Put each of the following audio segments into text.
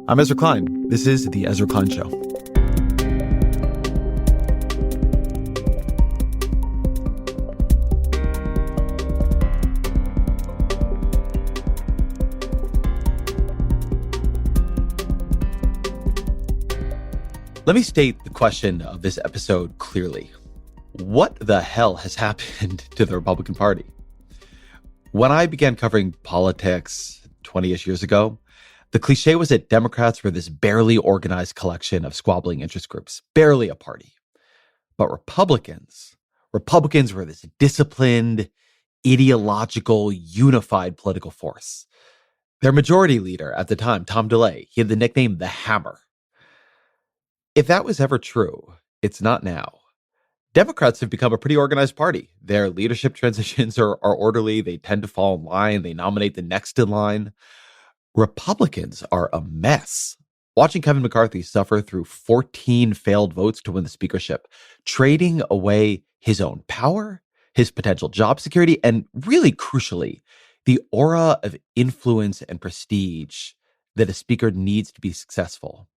I'm Ezra Klein. This is The Ezra Klein Show. Let me state the question of this episode clearly. What the hell has happened to the Republican Party? When I began covering politics 20-ish years ago, the cliche was that Democrats were this barely organized collection of squabbling interest groups, barely a party. But Republicans were this disciplined, ideological, unified political force. Their majority leader at the time, Tom DeLay, he had the nickname the Hammer. If that was ever true, it's not now. Democrats have become a pretty organized party. Their leadership transitions are orderly. They tend to fall in line. They nominate the next in line. Republicans are a mess. Watching Kevin McCarthy suffer through 14 failed votes to win the speakership, trading away his own power, his potential job security, and really crucially, the aura of influence and prestige that a speaker needs to be successful.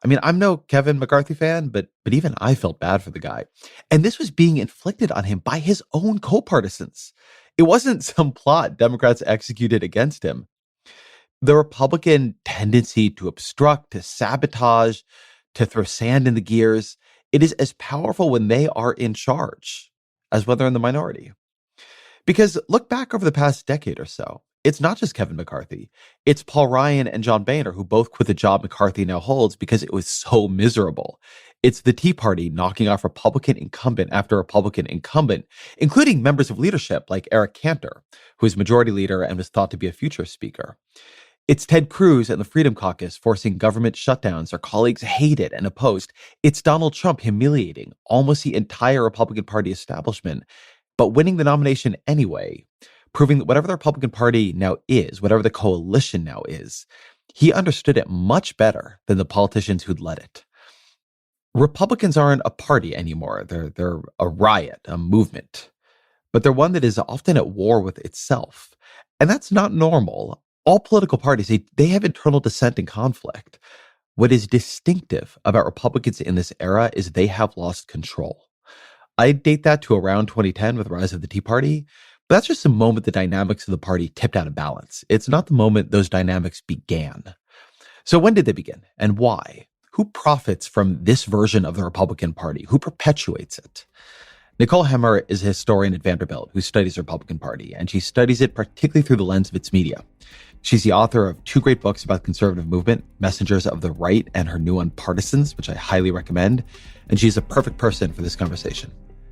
I mean, I'm no Kevin McCarthy fan, but even I felt bad for the guy. And this was being inflicted on him by his own co-partisans. It wasn't some plot Democrats executed against him. The Republican tendency to obstruct, to sabotage, to throw sand in the gears, it is as powerful when they are in charge as when they're in the minority. Because look back over the past decade or so. It's not just Kevin McCarthy. It's Paul Ryan and John Boehner, who both quit the job McCarthy now holds because it was so miserable. It's the Tea Party knocking off Republican incumbent after Republican incumbent, including members of leadership like Eric Cantor, who is majority leader and was thought to be a future speaker. It's Ted Cruz and the Freedom Caucus forcing government shutdowns their colleagues hated and opposed. It's Donald Trump humiliating almost the entire Republican Party establishment, but winning the nomination anyway, proving that whatever the Republican Party now is, whatever the coalition now is, he understood it much better than the politicians who'd led it. Republicans aren't a party anymore. They're a riot, a movement. But they're one that is often at war with itself. And that's not normal. All political parties, they have internal dissent and conflict. What is distinctive about Republicans in this era is they have lost control. I date that to around 2010 with the rise of the Tea Party. But that's just the moment the dynamics of the party tipped out of balance. It's not the moment those dynamics began. So when did they begin and why? Who profits from this version of the Republican Party? Who perpetuates it? Nicole Hemmer is a historian at Vanderbilt who studies the Republican Party, and she studies it particularly through the lens of its media. She's the author of 2 great books about the conservative movement, Messengers of the Right and her new one, Partisans, which I highly recommend. And she's a perfect person for this conversation.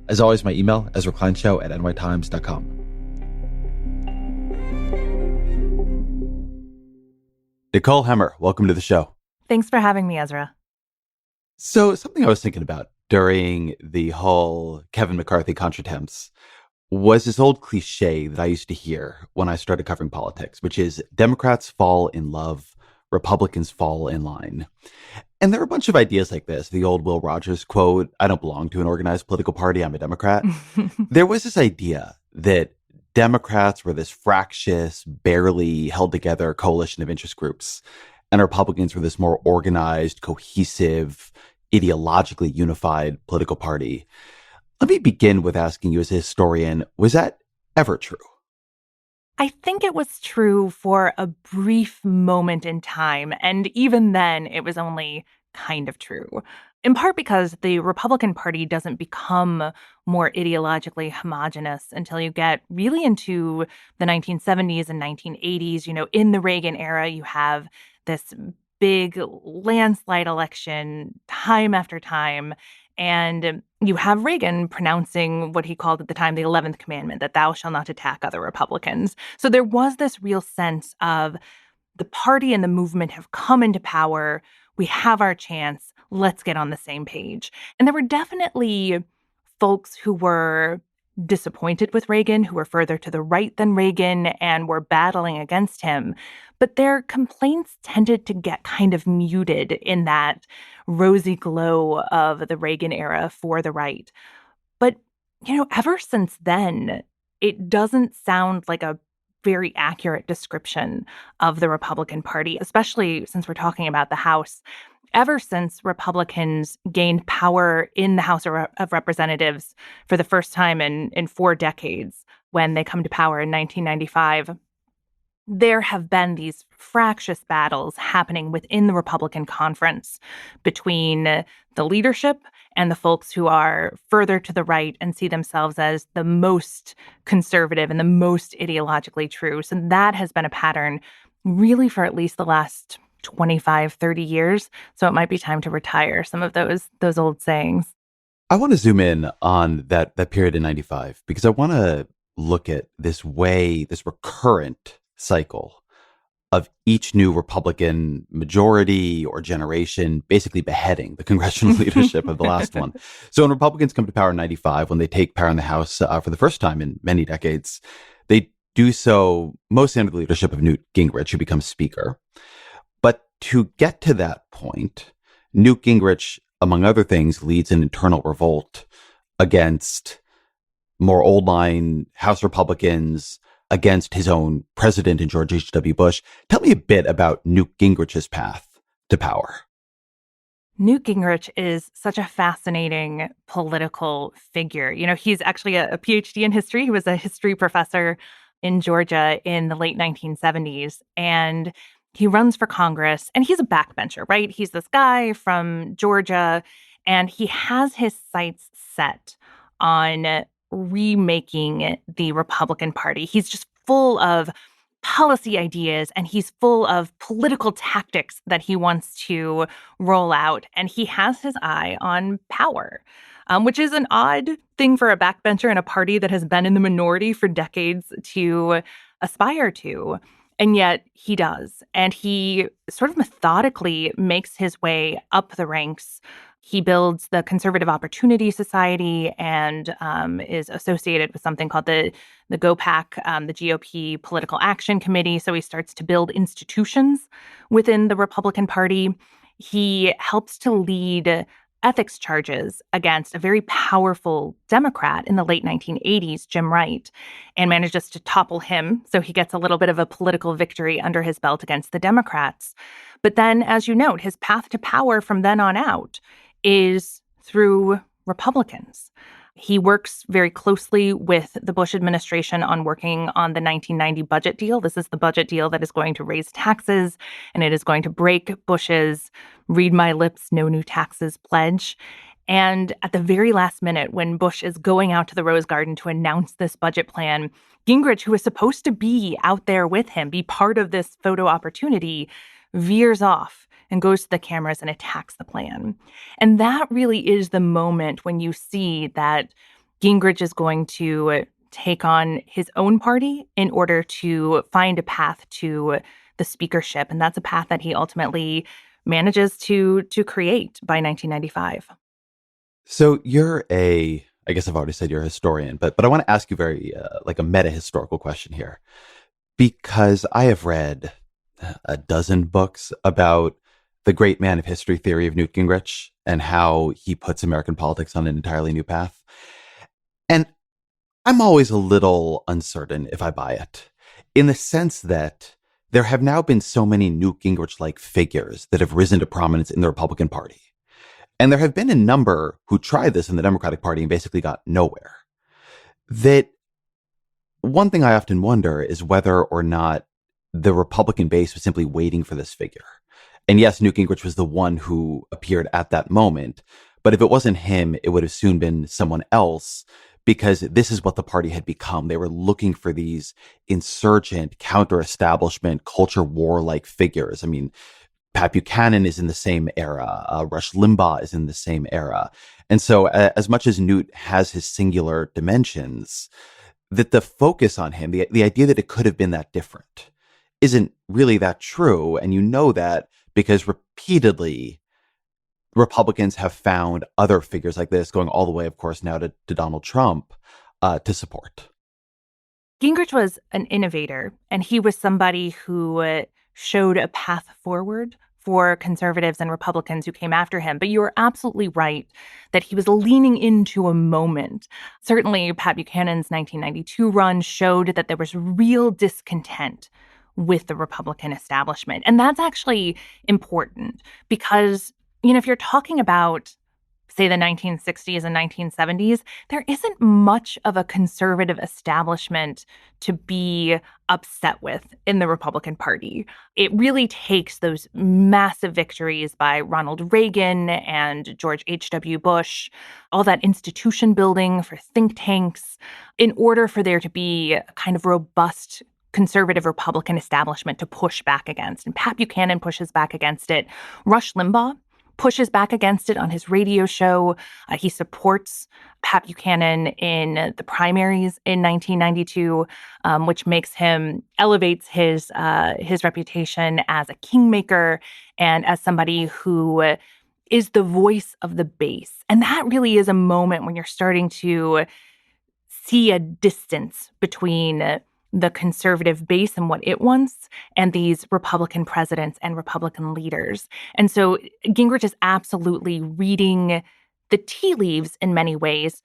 As always, my email, EzraKleinShow@nytimes.com. Nicole Hemmer, welcome to the show. Thanks for having me, Ezra. So something I was thinking about during the whole Kevin McCarthy contretemps was this old cliche that I used to hear when I started covering politics, which is Democrats fall in love, Republicans fall in line. And there are a bunch of ideas like this. The old Will Rogers quote, I don't belong to an organized political party, I'm a Democrat. There was this idea that Democrats were this fractious, barely held together coalition of interest groups, and Republicans were this more organized, cohesive, ideologically unified political party. Let me begin with asking you as a historian, was that ever true? I think it was true for a brief moment in time, and even then, it was only kind of true. In part because the Republican Party doesn't become more ideologically homogenous until you get really into the 1970s and 1980s. You know, in the Reagan era, you have this big landslide election time after time. And you have Reagan pronouncing what he called at the time the 11th commandment, that thou shalt not attack other Republicans. So there was this real sense of the party and the movement have come into power. We have our chance. Let's get on the same page. And there were definitely folks who were disappointed with Reagan, who were further to the right than Reagan and were battling against him. But their complaints tended to get kind of muted in that rosy glow of the Reagan era for the right. But, you know, ever since then, it doesn't sound like a very accurate description of the Republican Party, especially since we're talking about the House. Ever since Republicans gained power in the House of Representatives for the first time in 4 decades, when they come to power in 1995, there have been these fractious battles happening within the Republican conference between the leadership and the folks who are further to the right and see themselves as the most conservative and the most ideologically true. So that has been a pattern really for at least the last 25, 30 years. So it might be time to retire some of those old sayings. I want to zoom in on that period in 95 because I want to look at this recurrent cycle of each new Republican majority or generation basically beheading the congressional leadership of the last one. So when Republicans come to power in 95, when they take power in the House for the first time in many decades, they do so mostly under the leadership of Newt Gingrich, who becomes Speaker. But to get to that point, Newt Gingrich, among other things, leads an internal revolt against more old-line House Republicans, against his own president and George H.W. Bush. Tell me a bit about Newt Gingrich's path to power. Newt Gingrich is such a fascinating political figure. You know, he's actually a PhD in history. He was a history professor in Georgia in the late 1970s. And he runs for Congress, and he's a backbencher, right? He's this guy from Georgia, and he has his sights set on remaking the Republican Party. He's just full of policy ideas, and he's full of political tactics that he wants to roll out. And he has his eye on power, which is an odd thing for a backbencher in a party that has been in the minority for decades to aspire to. And yet he does. And he sort of methodically makes his way up the ranks. He builds the Conservative Opportunity Society and is associated with something called the G.O.P, the G.O.P Political Action Committee. So he starts to build institutions within the Republican Party. He helps to lead ethics charges against a very powerful Democrat in the late 1980s, Jim Wright, and manages to topple him. So he gets a little bit of a political victory under his belt against the Democrats. But then, as you note, his path to power from then on out is through Republicans. He works very closely with the Bush administration on working on the 1990 budget deal. This is the budget deal that is going to raise taxes, and it is going to break Bush's read my lips, no new taxes pledge. And at the very last minute, when Bush is going out to the Rose Garden to announce this budget plan, Gingrich, who is supposed to be out there with him, be part of this photo opportunity, veers off and goes to the cameras and attacks the plan. And that really is the moment when you see that Gingrich is going to take on his own party in order to find a path to the speakership. And that's a path that he ultimately manages to create by 1995. So you're I guess I've already said you're a historian, but I want to ask you very like a meta-historical question here, because I have read a dozen books about the great man of history theory of Newt Gingrich and how he puts American politics on an entirely new path. And I'm always a little uncertain if I buy it, in the sense that there have now been so many Newt Gingrich-like figures that have risen to prominence in the Republican Party. And there have been a number who tried this in the Democratic Party and basically got nowhere. That one thing I often wonder is whether or not the Republican base was simply waiting for this figure. And yes, Newt Gingrich was the one who appeared at that moment. But if it wasn't him, it would have soon been someone else, because this is what the party had become. They were looking for these insurgent, counter-establishment, culture war-like figures. I mean, Pat Buchanan is in the same era. Rush Limbaugh is in the same era. And so as much as Newt has his singular dimensions, that the focus on him, the idea that it could have been that different, isn't really that true. And you know that because repeatedly Republicans have found other figures like this, going all the way, of course, now to Donald Trump, to support. Gingrich was an innovator, and he was somebody who showed a path forward for conservatives and Republicans who came after him. But you are absolutely right that he was leaning into a moment. Certainly, Pat Buchanan's 1992 run showed that there was real discontent with the Republican establishment. And that's actually important because, if you're talking about, say, the 1960s and 1970s, there isn't much of a conservative establishment to be upset with in the Republican Party. It really takes those massive victories by Ronald Reagan and George H.W. Bush, all that institution building for think tanks, in order for there to be a kind of robust conservative Republican establishment to push back against. And Pat Buchanan pushes back against it. Rush Limbaugh pushes back against it on his radio show. He supports Pat Buchanan in the primaries in 1992, which elevates his reputation as a kingmaker and as somebody who is the voice of the base. And that really is a moment when you're starting to see a distance between the conservative base and what it wants, and these Republican presidents and Republican leaders. And so Gingrich is absolutely reading the tea leaves in many ways.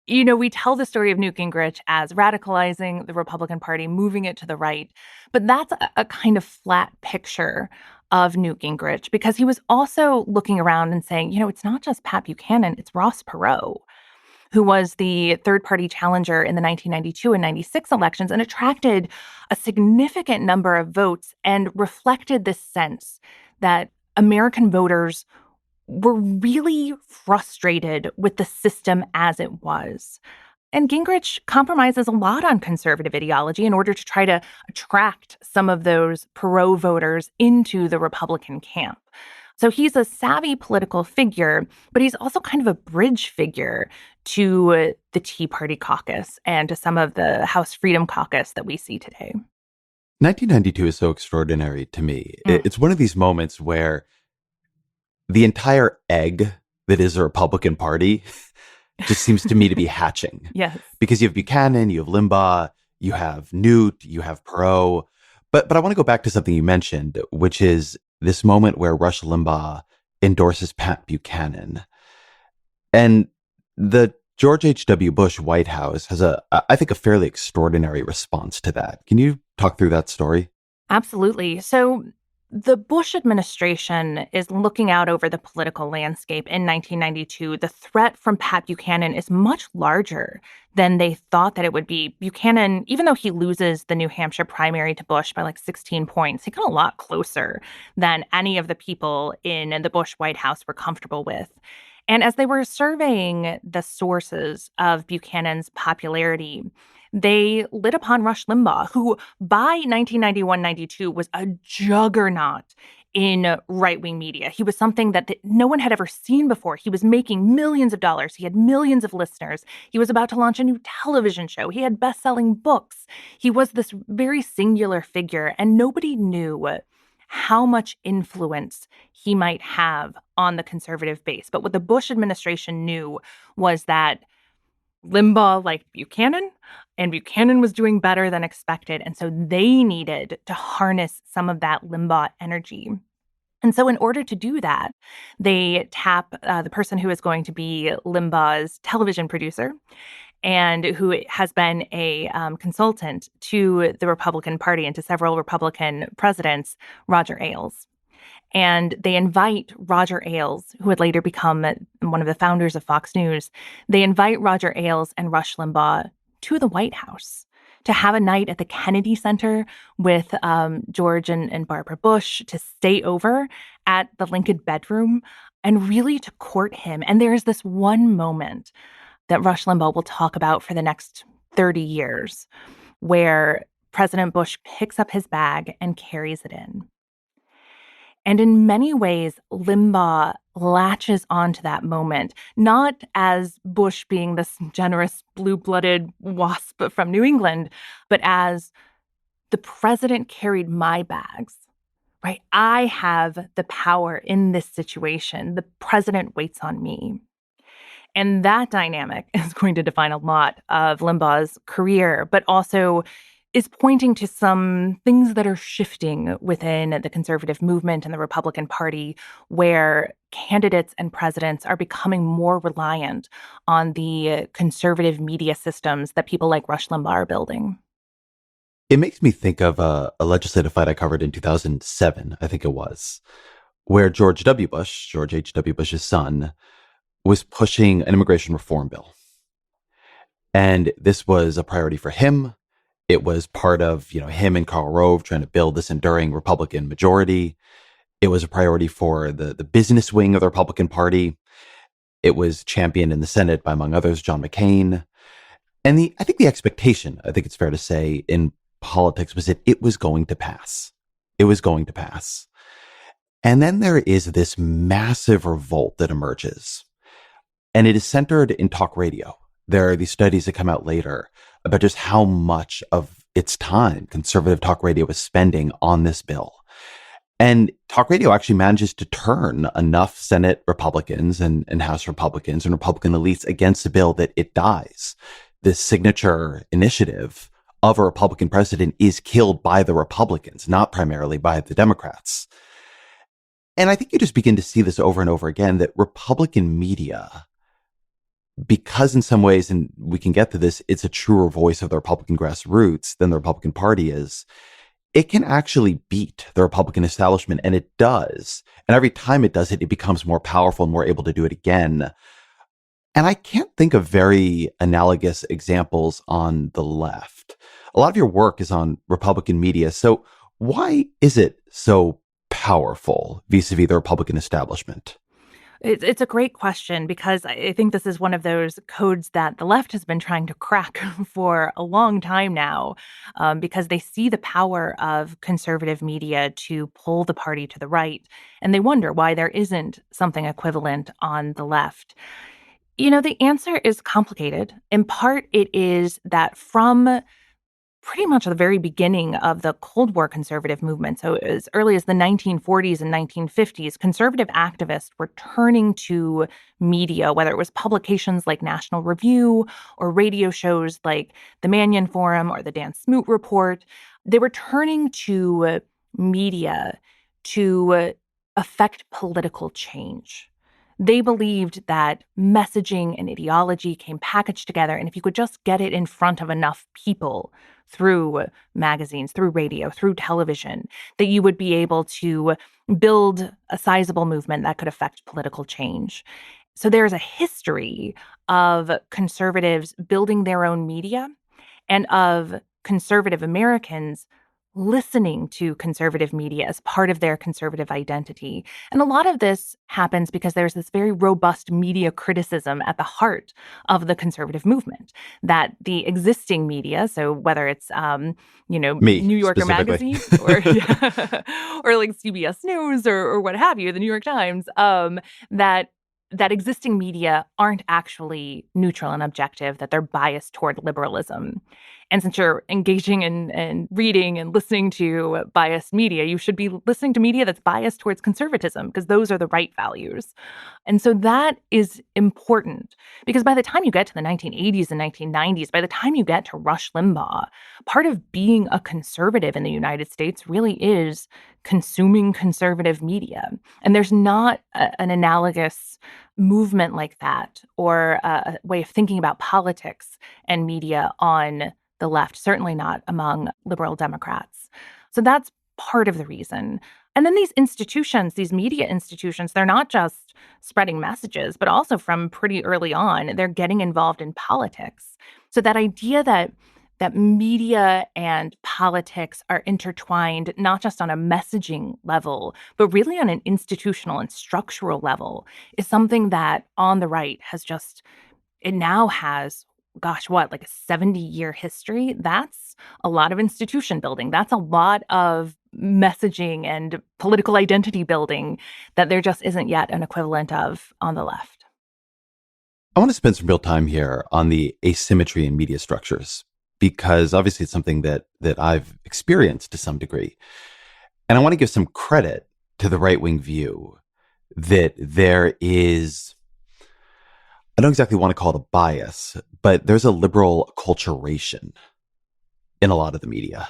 We tell the story of Newt Gingrich as radicalizing the Republican Party, moving it to the right, but that's a kind of flat picture of Newt Gingrich because he was also looking around and saying, it's not just Pat Buchanan, it's Ross Perot, who was the third-party challenger in the 1992 and 96 elections and attracted a significant number of votes and reflected this sense that American voters were really frustrated with the system as it was. And Gingrich compromises a lot on conservative ideology in order to try to attract some of those Perot voters into the Republican camp. So he's a savvy political figure, but he's also kind of a bridge figure to the Tea Party caucus and to some of the House Freedom Caucus that we see today. 1992 is so extraordinary to me. It's one of these moments where the entire egg that is a Republican Party just seems to me to be hatching. Yes. Because you have Buchanan, you have Limbaugh, you have Newt, you have Perot. But I want to go back to something you mentioned, which is this moment where Rush Limbaugh endorses Pat Buchanan. And the George H.W. Bush White House has I think, a fairly extraordinary response to that. Can you talk through that story? Absolutely. So the Bush administration is looking out over the political landscape in 1992. The threat from Pat Buchanan is much larger than they thought that it would be. Buchanan, even though he loses the New Hampshire primary to Bush by like 16 points, he got a lot closer than any of the people in the Bush White House were comfortable with. And as they were surveying the sources of Buchanan's popularity, they lit upon Rush Limbaugh, who by 1991-92 was a juggernaut in right-wing media. He was something that no one had ever seen before. He was making millions of dollars. He had millions of listeners. He was about to launch a new television show. He had best-selling books. He was this very singular figure, and nobody knew how much influence he might have on the conservative base. But what the Bush administration knew was that Limbaugh liked Buchanan, and Buchanan was doing better than expected. And so they needed to harness some of that Limbaugh energy. And so in order to do that, they tap the person who is going to be Limbaugh's television producer and who has been a consultant to the Republican Party and to several Republican presidents, Roger Ailes. And they invite Roger Ailes, who would later become one of the founders of Fox News. They invite Roger Ailes and Rush Limbaugh to the White House to have a night at the Kennedy Center with George and Barbara Bush, to stay over at the Lincoln bedroom and really to court him. And there is this one moment that Rush Limbaugh will talk about for the next 30 years where President Bush picks up his bag and carries it in. And in many ways, Limbaugh latches onto that moment, not as Bush being this generous, blue-blooded wasp from New England, but as the president carried my bags, right? I have the power in this situation. The president waits on me. And that dynamic is going to define a lot of Limbaugh's career, but also is pointing to some things that are shifting within the conservative movement and the Republican Party, where candidates and presidents are becoming more reliant on the conservative media systems that people like Rush Limbaugh are building. It makes me think of a legislative fight I covered in 2007, I think it was, where George W. Bush, George H.W. Bush's son, was pushing an immigration reform bill. And this was a priority for him. It was part of, him and Karl Rove trying to build this enduring Republican majority. It was a priority for the business wing of the Republican Party. It was championed in the Senate by, among others, John McCain. And I think the expectation, I think it's fair to say, in politics was that it was going to pass. It was going to pass. And then there is this massive revolt that emerges. And it is centered in talk radio. There are these studies that come out later about just how much of its time conservative talk radio was spending on this bill. And talk radio actually manages to turn enough Senate Republicans and House Republicans and Republican elites against the bill that it dies. This signature initiative of a Republican president is killed by the Republicans, not primarily by the Democrats. And I think you just begin to see this over and over again, that Republican media, because in some ways, and we can get to this, it's a truer voice of the Republican grassroots than the Republican Party is, it can actually beat the Republican establishment, and it does. And every time it does it, it becomes more powerful and more able to do it again. And I can't think of very analogous examples on the left. A lot of your work is on Republican media. So why is it so powerful vis-a-vis the Republican establishment? It's a great question, because I think this is one of those codes that the left has been trying to crack for a long time now, because they see the power of conservative media to pull the party to the right, and they wonder why there isn't something equivalent on the left. The answer is complicated. In part, it is that from pretty much the very beginning of the Cold War conservative movement, so as early as the 1940s and 1950s, conservative activists were turning to media, whether it was publications like National Review or radio shows like the Mannion Forum or the Dan Smoot Report. They were turning to media to affect political change. They believed that messaging and ideology came packaged together, and if you could just get it in front of enough people through magazines, through radio, through television, that you would be able to build a sizable movement that could affect political change. So there's a history of conservatives building their own media and of conservative Americans listening to conservative media as part of their conservative identity. And a lot of this happens because there's this very robust media criticism at the heart of the conservative movement, that the existing media, so whether it's, New Yorker Magazine or, or like CBS News or what have you, the New York Times, that existing media aren't actually neutral and objective, that they're biased toward liberalism. And since you're engaging and reading and listening to biased media, you should be listening to media that's biased towards conservatism, because those are the right values. And so that is important, because by the time you get to the 1980s and 1990s, by the time you get to Rush Limbaugh, part of being a conservative in the United States really is consuming conservative media. And there's not an analogous movement like that, or a way of thinking about politics and media on the left, certainly not among liberal Democrats. So that's part of the reason. And then these institutions, these media institutions, they're not just spreading messages, but also from pretty early on, they're getting involved in politics. So that idea that media and politics are intertwined, not just on a messaging level, but really on an institutional and structural level, is something that on the right it now has, like a 70-year history. That's a lot of institution building. That's a lot of messaging and political identity building that there just isn't yet an equivalent of on the left. I want to spend some real time here on the asymmetry in media structures, because obviously it's something that I've experienced to some degree. And I want to give some credit to the right-wing view that there is, I don't exactly want to call it a bias, but there's a liberal acculturation in a lot of the media,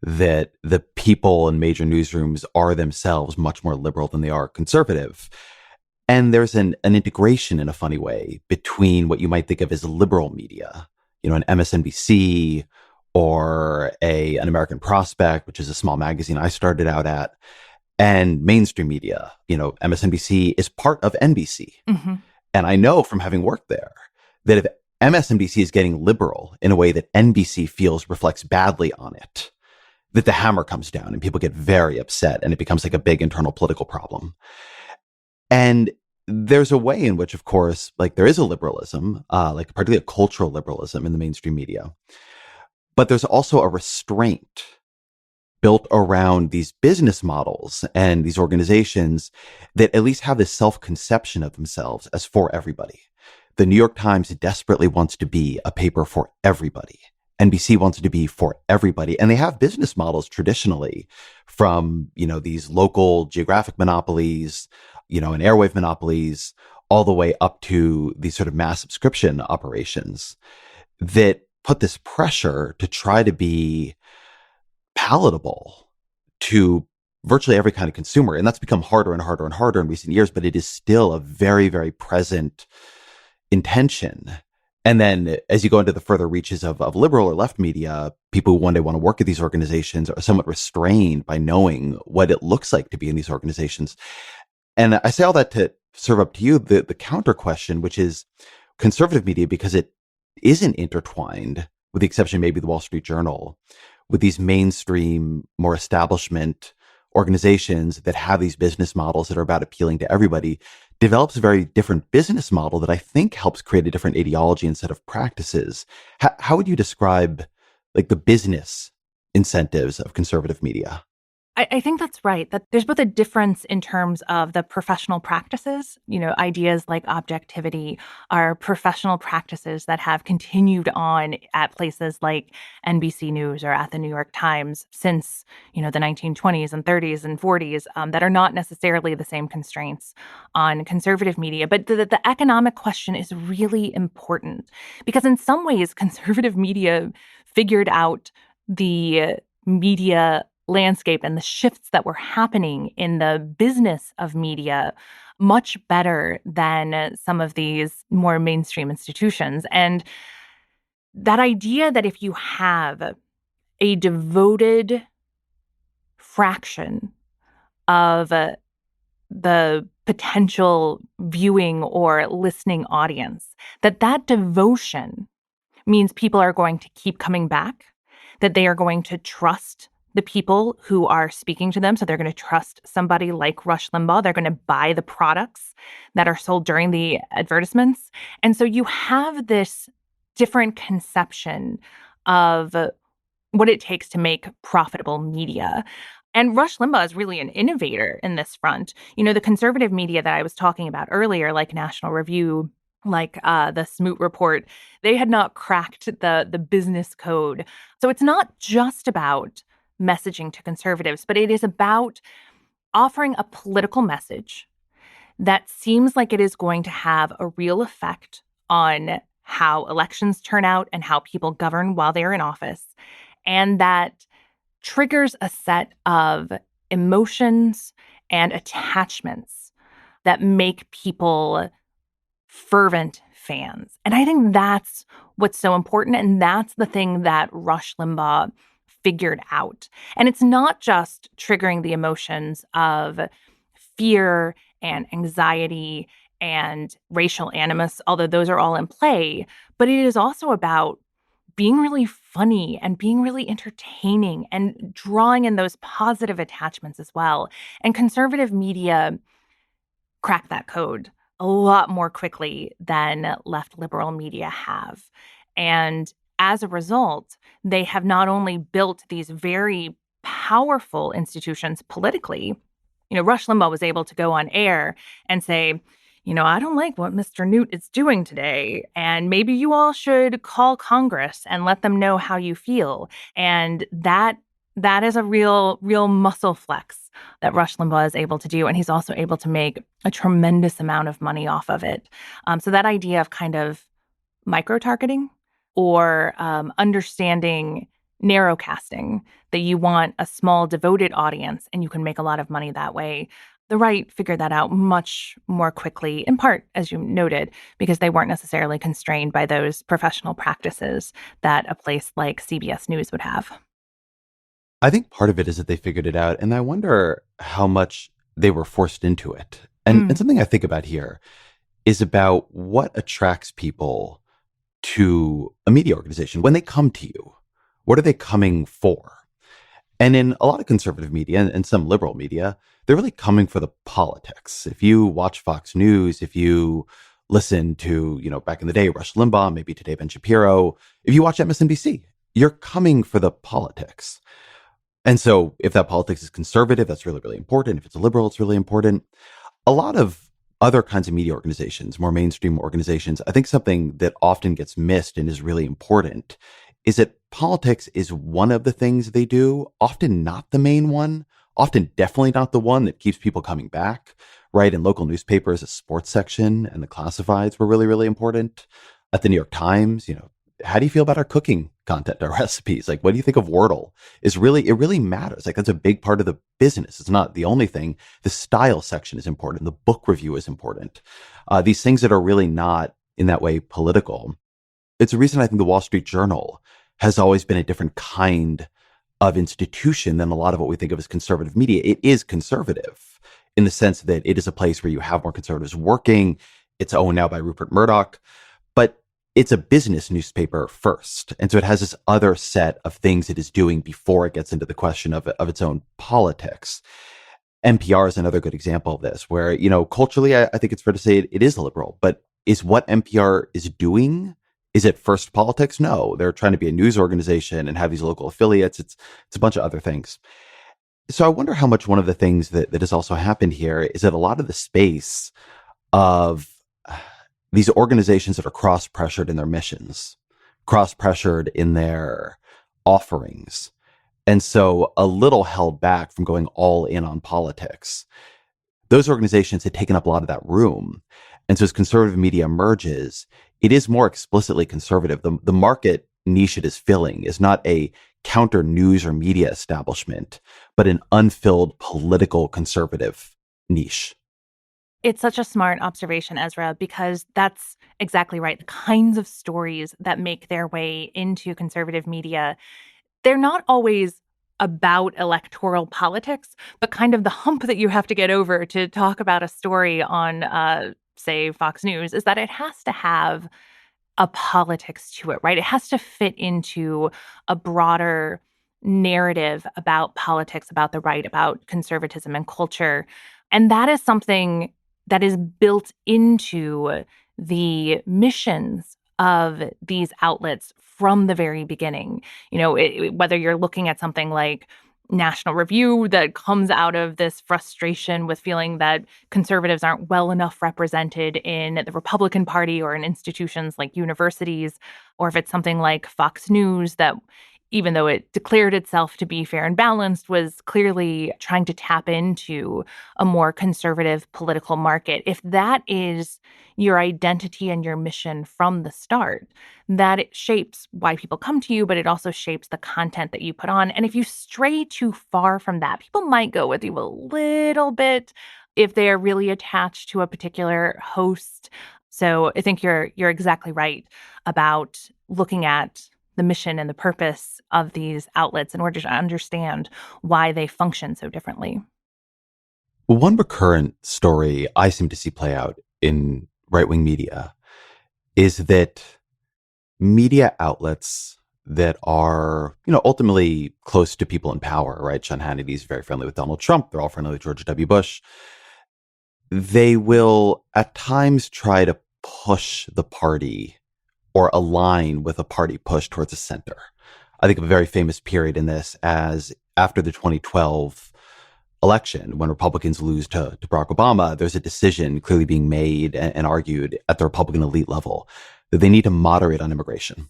that the people in major newsrooms are themselves much more liberal than they are conservative. And there's an integration in a funny way between what you might think of as liberal media, an MSNBC or an American Prospect, which is a small magazine I started out at, and mainstream media. MSNBC is part of NBC. Mm-hmm. And I know from having worked there that if MSNBC is getting liberal in a way that NBC feels reflects badly on it, that the hammer comes down and people get very upset and it becomes like a big internal political problem. And there's a way in which, of course, like there is a liberalism, like particularly a cultural liberalism in the mainstream media, but there's also a restraint built around these business models and these organizations that at least have this self-conception of themselves as for everybody. The New York Times desperately wants to be a paper for everybody. NBC wants to be for everybody. And they have business models traditionally from, these local geographic monopolies, and airwave monopolies, all the way up to these sort of mass subscription operations that put this pressure to try to be palatable to virtually every kind of consumer. And that's become harder and harder and harder in recent years, but it is still a very, very present intention. And then as you go into the further reaches of liberal or left media, people who one day want to work at these organizations are somewhat restrained by knowing what it looks like to be in these organizations. And I say all that to serve up to you the counter question, which is conservative media, because it isn't intertwined, with the exception maybe the Wall Street Journal, with these mainstream, more establishment organizations that have these business models that are about appealing to everybody, develops a very different business model that I think helps create a different ideology and set of practices. How would you describe like the business incentives of conservative media? I think that's right, that there's both a difference in terms of the professional practices. Ideas like objectivity are professional practices that have continued on at places like NBC News or at the New York Times since, the 1920s and 30s and 40s, that are not necessarily the same constraints on conservative media. But the economic question is really important because in some ways, conservative media figured out the media landscape and the shifts that were happening in the business of media much better than some of these more mainstream institutions. And that idea that if you have a devoted fraction of the potential viewing or listening audience, that devotion means people are going to keep coming back, that they are going to trust the people who are speaking to them. So they're going to trust somebody like Rush Limbaugh. They're going to buy the products that are sold during the advertisements. And so you have this different conception of what it takes to make profitable media. And Rush Limbaugh is really an innovator in this front. The conservative media that I was talking about earlier, like National Review, like the Smoot Report, they had not cracked the business code. So it's not just about messaging to conservatives, but it is about offering a political message that seems like it is going to have a real effect on how elections turn out and how people govern while they are in office, and that triggers a set of emotions and attachments that make people fervent fans. And I think that's what's so important, and that's the thing that Rush Limbaugh figured out. And it's not just triggering the emotions of fear and anxiety and racial animus, although those are all in play, but it is also about being really funny and being really entertaining and drawing in those positive attachments as well. And conservative media crack that code a lot more quickly than left liberal media have. And as a result, they have not only built these very powerful institutions politically. Rush Limbaugh was able to go on air and say, I don't like what Mr. Newt is doing today, and maybe you all should call Congress and let them know how you feel. And that is a real muscle flex that Rush Limbaugh is able to do. And he's also able to make a tremendous amount of money off of it. So that idea of kind of micro-targeting or understanding narrowcasting, that you want a small devoted audience and you can make a lot of money that way. The right figured that out much more quickly, in part, as you noted, because they weren't necessarily constrained by those professional practices that a place like CBS News would have. I think part of it is that they figured it out, and I wonder how much they were forced into it. And something I think about here is about what attracts people to a media organization. When they come to you, what are they coming for? And in a lot of conservative media and some liberal media, they're really coming for the politics. If you watch Fox News, if you listen to, back in the day, Rush Limbaugh, maybe today Ben Shapiro, if you watch MSNBC, you're coming for the politics. And so if that politics is conservative, that's really, really important. If it's a liberal, it's really important. A lot of other kinds of media organizations, more mainstream organizations, I think something that often gets missed and is really important is that politics is one of the things they do, often not the main one, often definitely not the one that keeps people coming back, right? In local newspapers, a sports section and the classifieds were really, really important. At the New York Times, how do you feel about our cooking content, our recipes? Like, what do you think of Wordle? It really matters. Like, that's a big part of the business. It's not the only thing. The style section is important. The book review is important. These things that are really not in that way political. It's a reason I think the Wall Street Journal has always been a different kind of institution than a lot of what we think of as conservative media. It is conservative in the sense that it is a place where you have more conservatives working. It's owned now by Rupert Murdoch, but it's a business newspaper first. And so it has this other set of things it is doing before it gets into the question of its own politics. NPR is another good example of this, where, culturally, I think it's fair to say it is liberal, but is what NPR is doing, is it first politics? No, they're trying to be a news organization and have these local affiliates. It's a bunch of other things. So I wonder how much one of the things that has also happened here is that a lot of the space of these organizations that are cross-pressured in their missions, cross-pressured in their offerings, and so a little held back from going all in on politics. Those organizations had taken up a lot of that room. And so as conservative media emerges, it is more explicitly conservative. The market niche it is filling is not a counter news or media establishment, but an unfilled political conservative niche. It's such a smart observation, Ezra, because that's exactly right. The kinds of stories that make their way into conservative media, they're not always about electoral politics, but kind of the hump that you have to get over to talk about a story on, say, Fox News, is that it has to have a politics to it, right? It has to fit into a broader narrative about politics, about the right, about conservatism and culture. And that is something that is built into the missions of these outlets from the very beginning. Whether you're looking at something like National Review that comes out of this frustration with feeling that conservatives aren't well enough represented in the Republican Party or in institutions like universities, or if it's something like Fox News that, even though it declared itself to be fair and balanced, was clearly trying to tap into a more conservative political market. If that is your identity and your mission from the start, that it shapes why people come to you, but it also shapes the content that you put on. And if you stray too far from that, people might go with you a little bit if they are really attached to a particular host. So I think you're exactly right about looking at the mission and the purpose of these outlets in order to understand why they function so differently. Well, one recurrent story I seem to see play out in right-wing media is that media outlets that are, ultimately close to people in power, right? Sean Hannity is very friendly with Donald Trump. They're all friendly with George W. Bush. They will at times try to push the party or align with a party push towards the center. I think of a very famous period in this as after the 2012 election, when Republicans lose to Barack Obama, there's a decision clearly being made and argued at the Republican elite level that they need to moderate on immigration.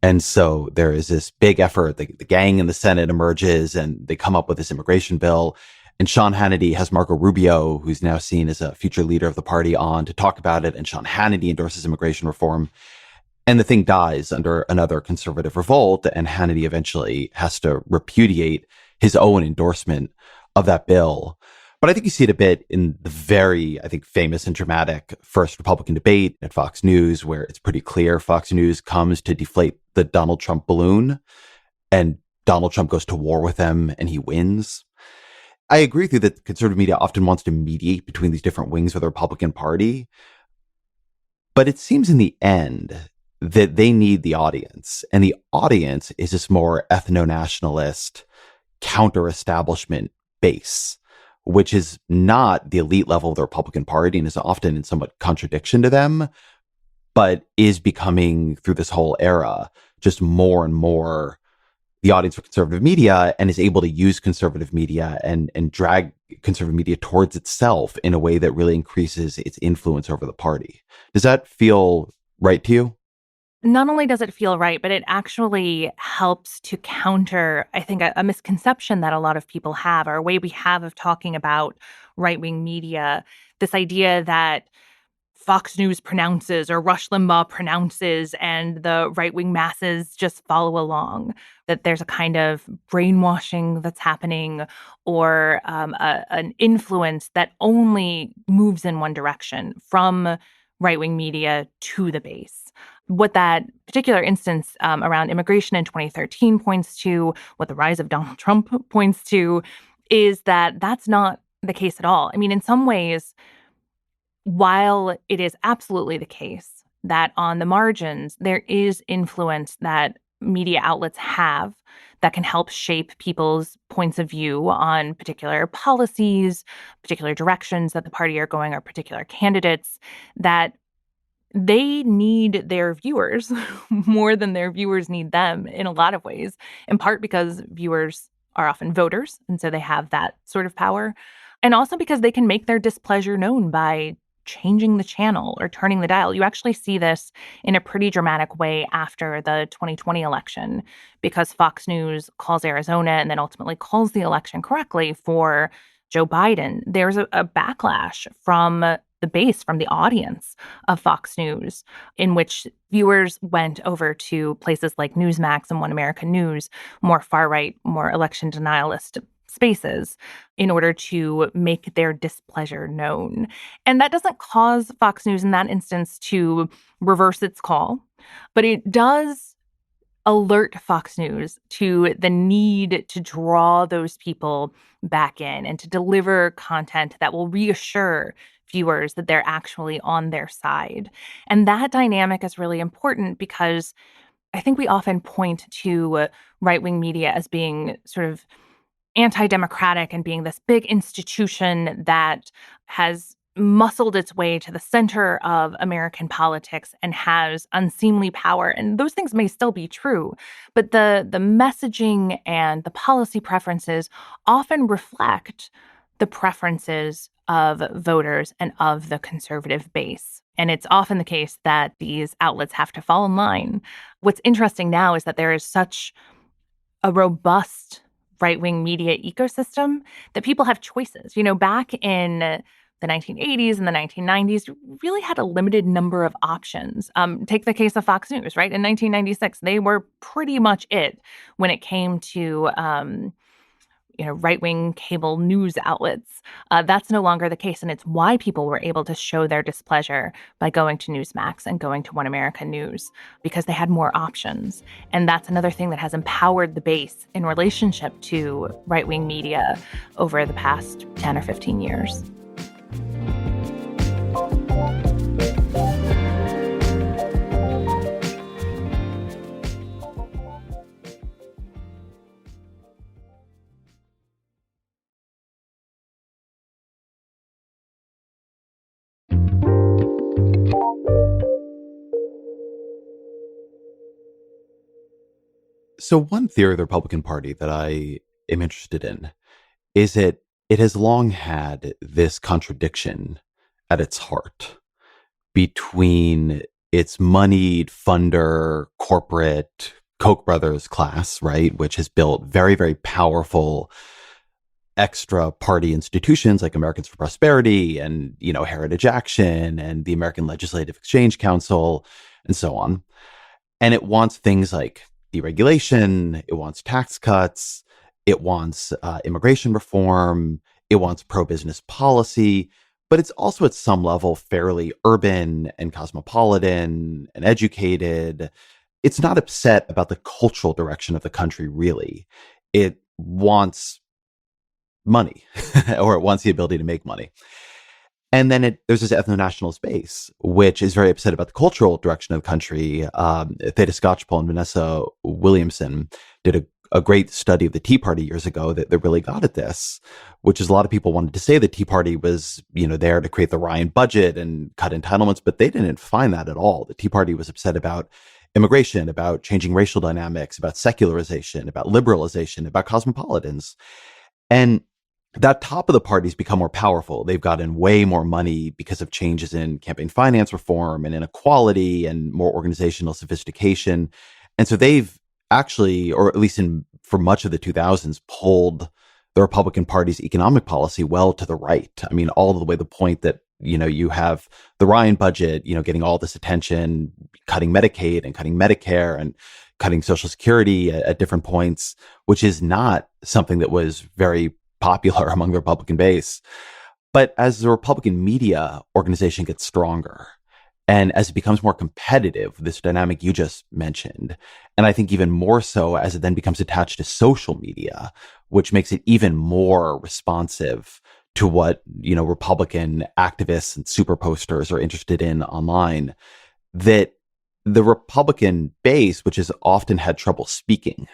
And so there is this big effort. The gang in the Senate emerges and they come up with this immigration bill. And Sean Hannity has Marco Rubio, who's now seen as a future leader of the party, on to talk about it. And Sean Hannity endorses immigration reform. And the thing dies under another conservative revolt, and Hannity eventually has to repudiate his own endorsement of that bill. But I think you see it a bit in the very, I think, famous and dramatic first Republican debate at Fox News, where it's pretty clear Fox News comes to deflate the Donald Trump balloon, and Donald Trump goes to war with them, and he wins. I agree with you that conservative media often wants to mediate between these different wings of the Republican Party. But it seems in the end that they need the audience. And the audience is this more ethno-nationalist, counter-establishment base, which is not the elite level of the Republican Party and is often in somewhat contradiction to them, but is becoming, through this whole era, just more and more the audience for conservative media, and is able to use conservative media and drag conservative media towards itself in a way that really increases its influence over the party. Does that feel right to you? Not only does it feel right, but it actually helps to counter, I think, a misconception that a lot of people have, or a way we have of talking about right-wing media. This idea that Fox News pronounces or Rush Limbaugh pronounces and the right-wing masses just follow along, that there's a kind of brainwashing that's happening, or an influence that only moves in one direction from right-wing media to the base. What that particular instance around immigration in 2013 points to, what the rise of Donald Trump points to, is that that's not the case at all. I mean, in some ways, while it is absolutely the case that on the margins, there is influence that media outlets have that can help shape people's points of view on particular policies, particular directions that the party are going, or particular candidates, that they need their viewers more than their viewers need them in a lot of ways, in part because viewers are often voters, and so they have that sort of power, and also because they can make their displeasure known by changing the channel or turning the dial. You actually see this in a pretty dramatic way after the 2020 election, because Fox News calls Arizona and then ultimately calls the election correctly for Joe Biden. There's a backlash from the base, from the audience of Fox News, in which viewers went over to places like Newsmax and One America News, more far-right, more election denialist spaces, in order to make their displeasure known. And that doesn't cause Fox News in that instance to reverse its call, but it does alert Fox News to the need to draw those people back in and to deliver content that will reassure viewers that they're actually on their side. And that dynamic is really important, because I think we often point to right-wing media as being sort of anti-democratic and being this big institution that has muscled its way to the center of American politics and has unseemly power. And those things may still be true, but the messaging and the policy preferences often reflect the preferences of voters and of the conservative base. And it's often the case that these outlets have to fall in line. What's interesting now is that there is such a robust right-wing media ecosystem that people have choices. You know, back in the 1980s and the 1990s, you really had a limited number of options. Take the case of Fox News, right? In 1996, they were pretty much it when it came to right-wing cable news outlets. That's no longer the case, and it's why people were able to show their displeasure by going to Newsmax and going to One America News, because they had more options. And that's another thing that has empowered the base in relationship to right-wing media over the past 10 or 15 years. So one theory of the Republican Party that I am interested in is that it has long had this contradiction at its heart between its moneyed funder, corporate Koch brothers class, right, which has built very, very powerful extra party institutions like Americans for Prosperity and, Heritage Action and the American Legislative Exchange Council and so on. And it wants things like deregulation, it wants tax cuts, it wants immigration reform, it wants pro-business policy, but it's also at some level fairly urban and cosmopolitan and educated. It's not upset about the cultural direction of the country, really. It wants money or it wants the ability to make money. And then there's this ethno-nationalist base, which is very upset about the cultural direction of the country. Theda Skocpol and Vanessa Williamson did a great study of the Tea Party years ago that really got at this, which is a lot of people wanted to say the Tea Party was, there to create the Ryan budget and cut entitlements, but they didn't find that at all. The Tea Party was upset about immigration, about changing racial dynamics, about secularization, about liberalization, about cosmopolitans. And that top of the party's become more powerful. They've gotten way more money because of changes in campaign finance reform and inequality and more organizational sophistication. And so they've actually, or at least for much of the 2000s, pulled the Republican Party's economic policy well to the right. I mean, all the way to the point that, you have the Ryan budget, getting all this attention, cutting Medicaid and cutting Medicare and cutting Social Security at different points, which is not something that was very popular among the Republican base. But as the Republican media organization gets stronger and as it becomes more competitive, this dynamic you just mentioned, and I think even more so as it then becomes attached to social media, which makes it even more responsive to what, Republican activists and super posters are interested in online, that the Republican base, which has often had trouble speaking,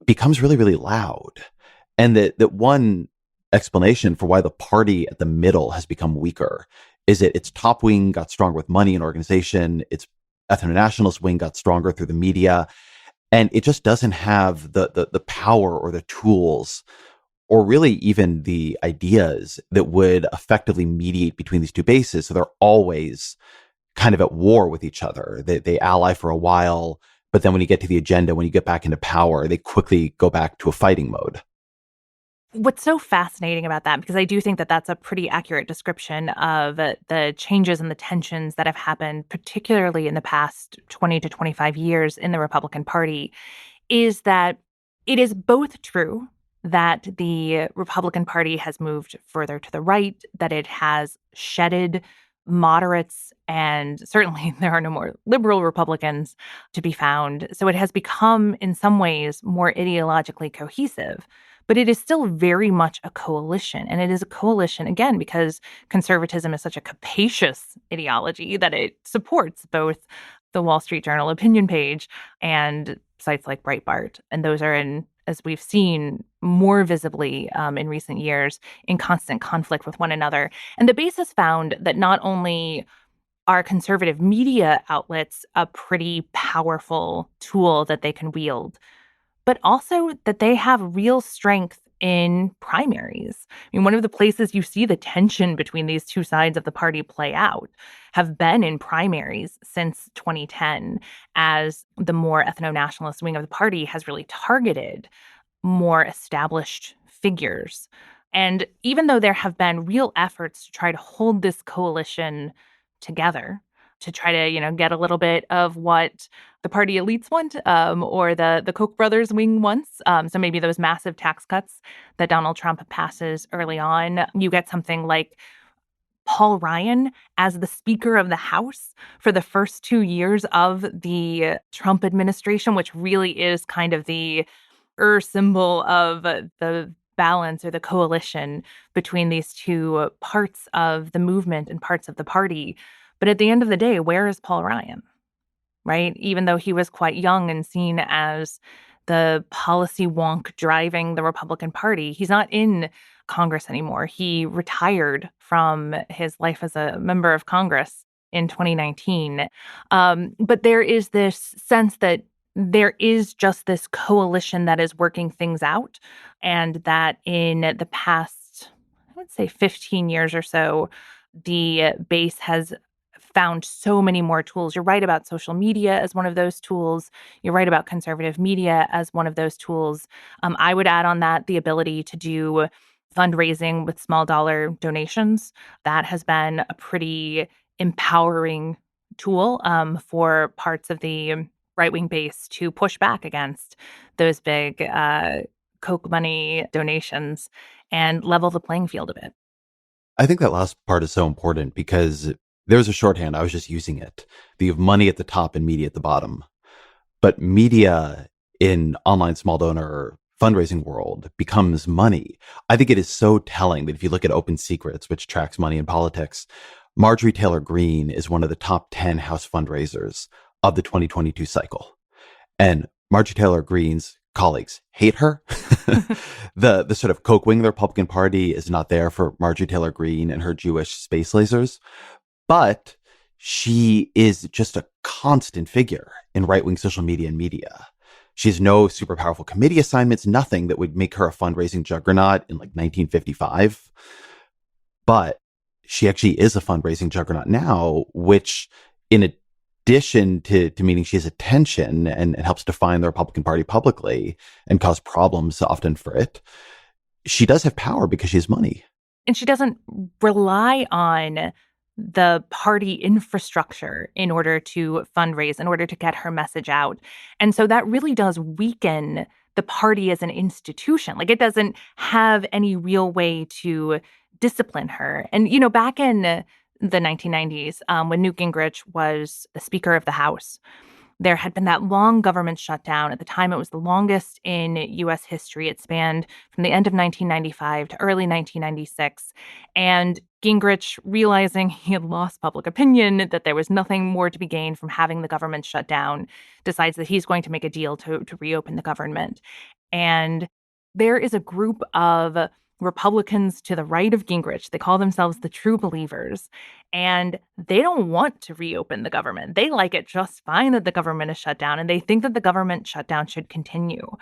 becomes really, really loud. And that one explanation for why the party at the middle has become weaker is that its top wing got stronger with money and organization. Its ethno-nationalist wing got stronger through the media. And it just doesn't have the power or the tools or really even the ideas that would effectively mediate between these two bases. So they're always kind of at war with each other. They ally for a while, but then when you get to the agenda, when you get back into power, they quickly go back to a fighting mode. What's so fascinating about that, because I do think that that's a pretty accurate description of the changes and the tensions that have happened, particularly in the past 20 to 25 years in the Republican Party, is that it is both true that the Republican Party has moved further to the right, that it has shedded moderates, and certainly there are no more liberal Republicans to be found. So it has become, in some ways, more ideologically cohesive. But it is still very much a coalition. And it is a coalition, again, because conservatism is such a capacious ideology that it supports both the Wall Street Journal opinion page and sites like Breitbart. And those are in, as we've seen more visibly in recent years, in constant conflict with one another. And the base has found that not only are conservative media outlets a pretty powerful tool that they can wield, but also that they have real strength in primaries. I mean, one of the places you see the tension between these two sides of the party play out have been in primaries since 2010, as the more ethno-nationalist wing of the party has really targeted more established figures. And even though there have been real efforts to try to hold this coalition together, to try to, get a little bit of what the party elites want, or the Koch brothers wing wants. So maybe those massive tax cuts that Donald Trump passes early on. You get something like Paul Ryan as the Speaker of the House for the first 2 years of the Trump administration, which really is kind of the symbol of the balance or the coalition between these two parts of the movement and parts of the party. But at the end of the day, where is Paul Ryan, right? Even though he was quite young and seen as the policy wonk driving the Republican Party, he's not in Congress anymore. He retired from his life as a member of Congress in 2019. But there is this sense that there is just this coalition that is working things out, and that in the past, I would say 15 years or so, the base has found so many more tools. You're right about social media as one of those tools. You're right about conservative media as one of those tools. I would add on that the ability to do fundraising with small dollar donations. That has been a pretty empowering tool for parts of the right-wing base to push back against those big Coke money donations and level the playing field a bit. I think that last part is so important because there's a shorthand. I was just using it. You have money at the top and media at the bottom. But media in online small donor fundraising world becomes money. I think it is so telling that if you look at Open Secrets, which tracks money in politics, Marjorie Taylor Greene is one of the top 10 House fundraisers of the 2022 cycle. And Marjorie Taylor Greene's colleagues hate her. The sort of Coke wing of the Republican Party is not there for Marjorie Taylor Greene and her Jewish space lasers. But she is just a constant figure in right-wing social media and media. She has no super powerful committee assignments, nothing that would make her a fundraising juggernaut in like 1955. But she actually is a fundraising juggernaut now, which in addition to meaning she has attention and helps define the Republican Party publicly and cause problems often for it, she does have power because she has money. And she doesn't rely on the party infrastructure in order to fundraise, in order to get her message out. And so that really does weaken the party as an institution. Like, it doesn't have any real way to discipline her. And, you know, back in the 1990s, when Newt Gingrich was the Speaker of the House, there had been that long government shutdown. At the time, it was the longest in U.S. history. It spanned from the end of 1995 to early 1996. And Gingrich, realizing he had lost public opinion, that there was nothing more to be gained from having the government shut down, decides that he's going to make a deal to reopen the government. And there is a group of Republicans to the right of Gingrich. They call themselves the True Believers, and they don't want to reopen the government. They like it just fine that the government is shut down, and they think that the government shutdown should continue.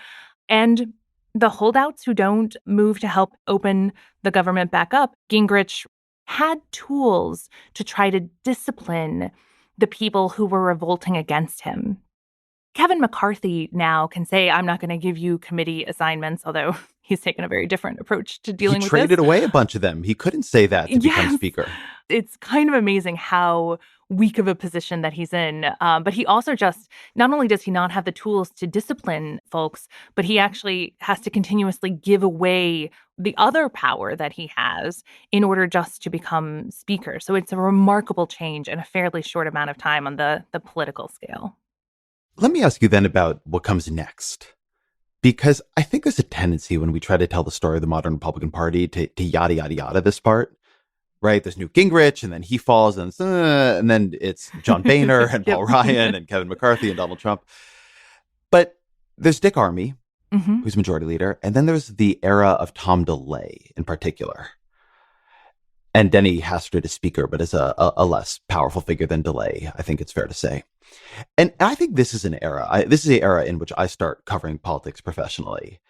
And the holdouts who don't move to help open the government back up, Gingrich had tools to try to discipline the people who were revolting against him. Kevin McCarthy now can say, I'm not going to give you committee assignments, although he's taken a very different approach to dealing with this. He traded away a bunch of them. He couldn't say that to become speaker. It's kind of amazing how weak of a position that he's in. But he also just, not only does he not have the tools to discipline folks, but he actually has to continuously give away the other power that he has in order just to become speaker. So it's a remarkable change in a fairly short amount of time on the political scale. Let me ask you then about what comes next. Because I think there's a tendency when we try to tell the story of the modern Republican Party to yada, yada, yada this part, right? There's Newt Gingrich, and then he falls, and then it's John Boehner and Paul Ryan and Kevin McCarthy and Donald Trump. But there's Dick Armey, who's majority leader, and then there's the era of Tom DeLay in particular. And Denny Hastert is speaker, but is a less powerful figure than DeLay, I think it's fair to say. And I think this is an era. This is the era in which I start covering politics professionally.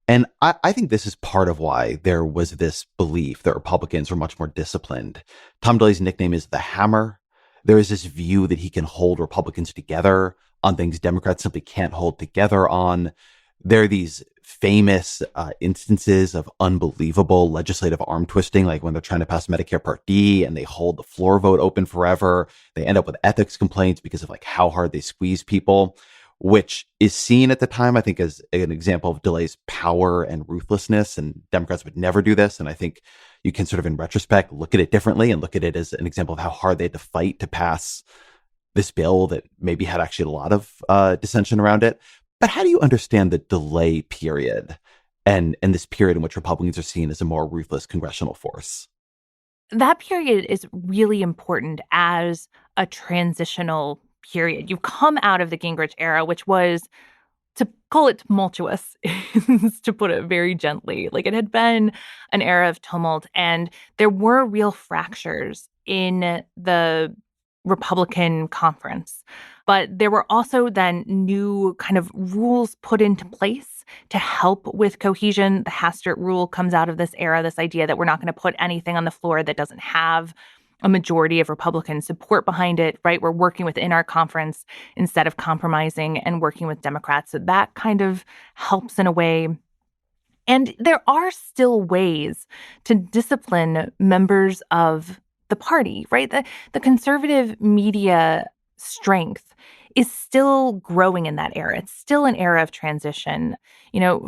And I think this is part of why there was this belief that Republicans were much more disciplined. Tom DeLay's nickname is the Hammer. There is this view that he can hold Republicans together on things Democrats simply can't hold together on. There are these famous instances of unbelievable legislative arm twisting, like when they're trying to pass Medicare Part D and they hold the floor vote open forever. They end up with ethics complaints because of like how hard they squeeze people, which is seen at the time, I think, as an example of DeLay's power and ruthlessness. And Democrats would never do this. And I think you can sort of, in retrospect, look at it differently and look at it as an example of how hard they had to fight to pass this bill that maybe had actually a lot of dissension around it. But how do you understand the DeLay period and this period in which Republicans are seen as a more ruthless congressional force? That period is really important as a transitional period. You've come out of the Gingrich era, which was, to call it tumultuous, to put it very gently. Like, it had been an era of tumult, and there were real fractures in the Republican conference. But there were also then new kind of rules put into place to help with cohesion. The Hastert rule comes out of this era, this idea that we're not going to put anything on the floor that doesn't have a majority of Republican support behind it, right? We're working within our conference instead of compromising and working with Democrats. So that kind of helps in a way. And there are still ways to discipline members of the party, right? The conservative media strength is still growing in that era. It's still an era of transition.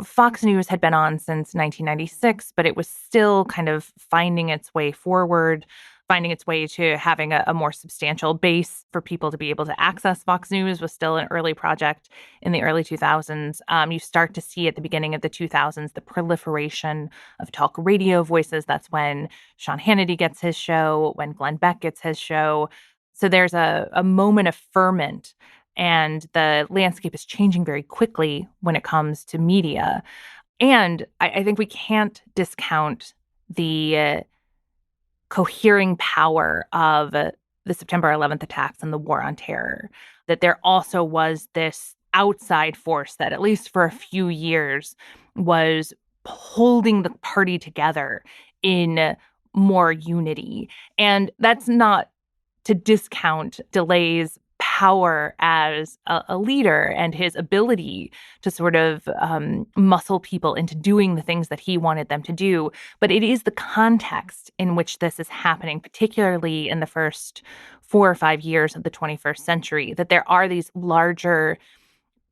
Fox News had been on since 1996, but it was still kind of finding its way forward, finding its way to having a more substantial base for people to be able to access Fox News was still an early project in the early 2000s. You start to see at the beginning of the 2000s the proliferation of talk radio voices. That's when Sean Hannity gets his show, when Glenn Beck gets his show. So there's a moment of ferment, and the landscape is changing very quickly when it comes to media. And I think we can't discount the cohering power of the September 11th attacks and the war on terror, that there also was this outside force that, at least for a few years, was holding the party together in more unity. And that's not to discount DeLay's power as a leader and his ability to sort of muscle people into doing the things that he wanted them to do. But it is the context in which this is happening, particularly in the first 4 or 5 years of the 21st century, that there are these larger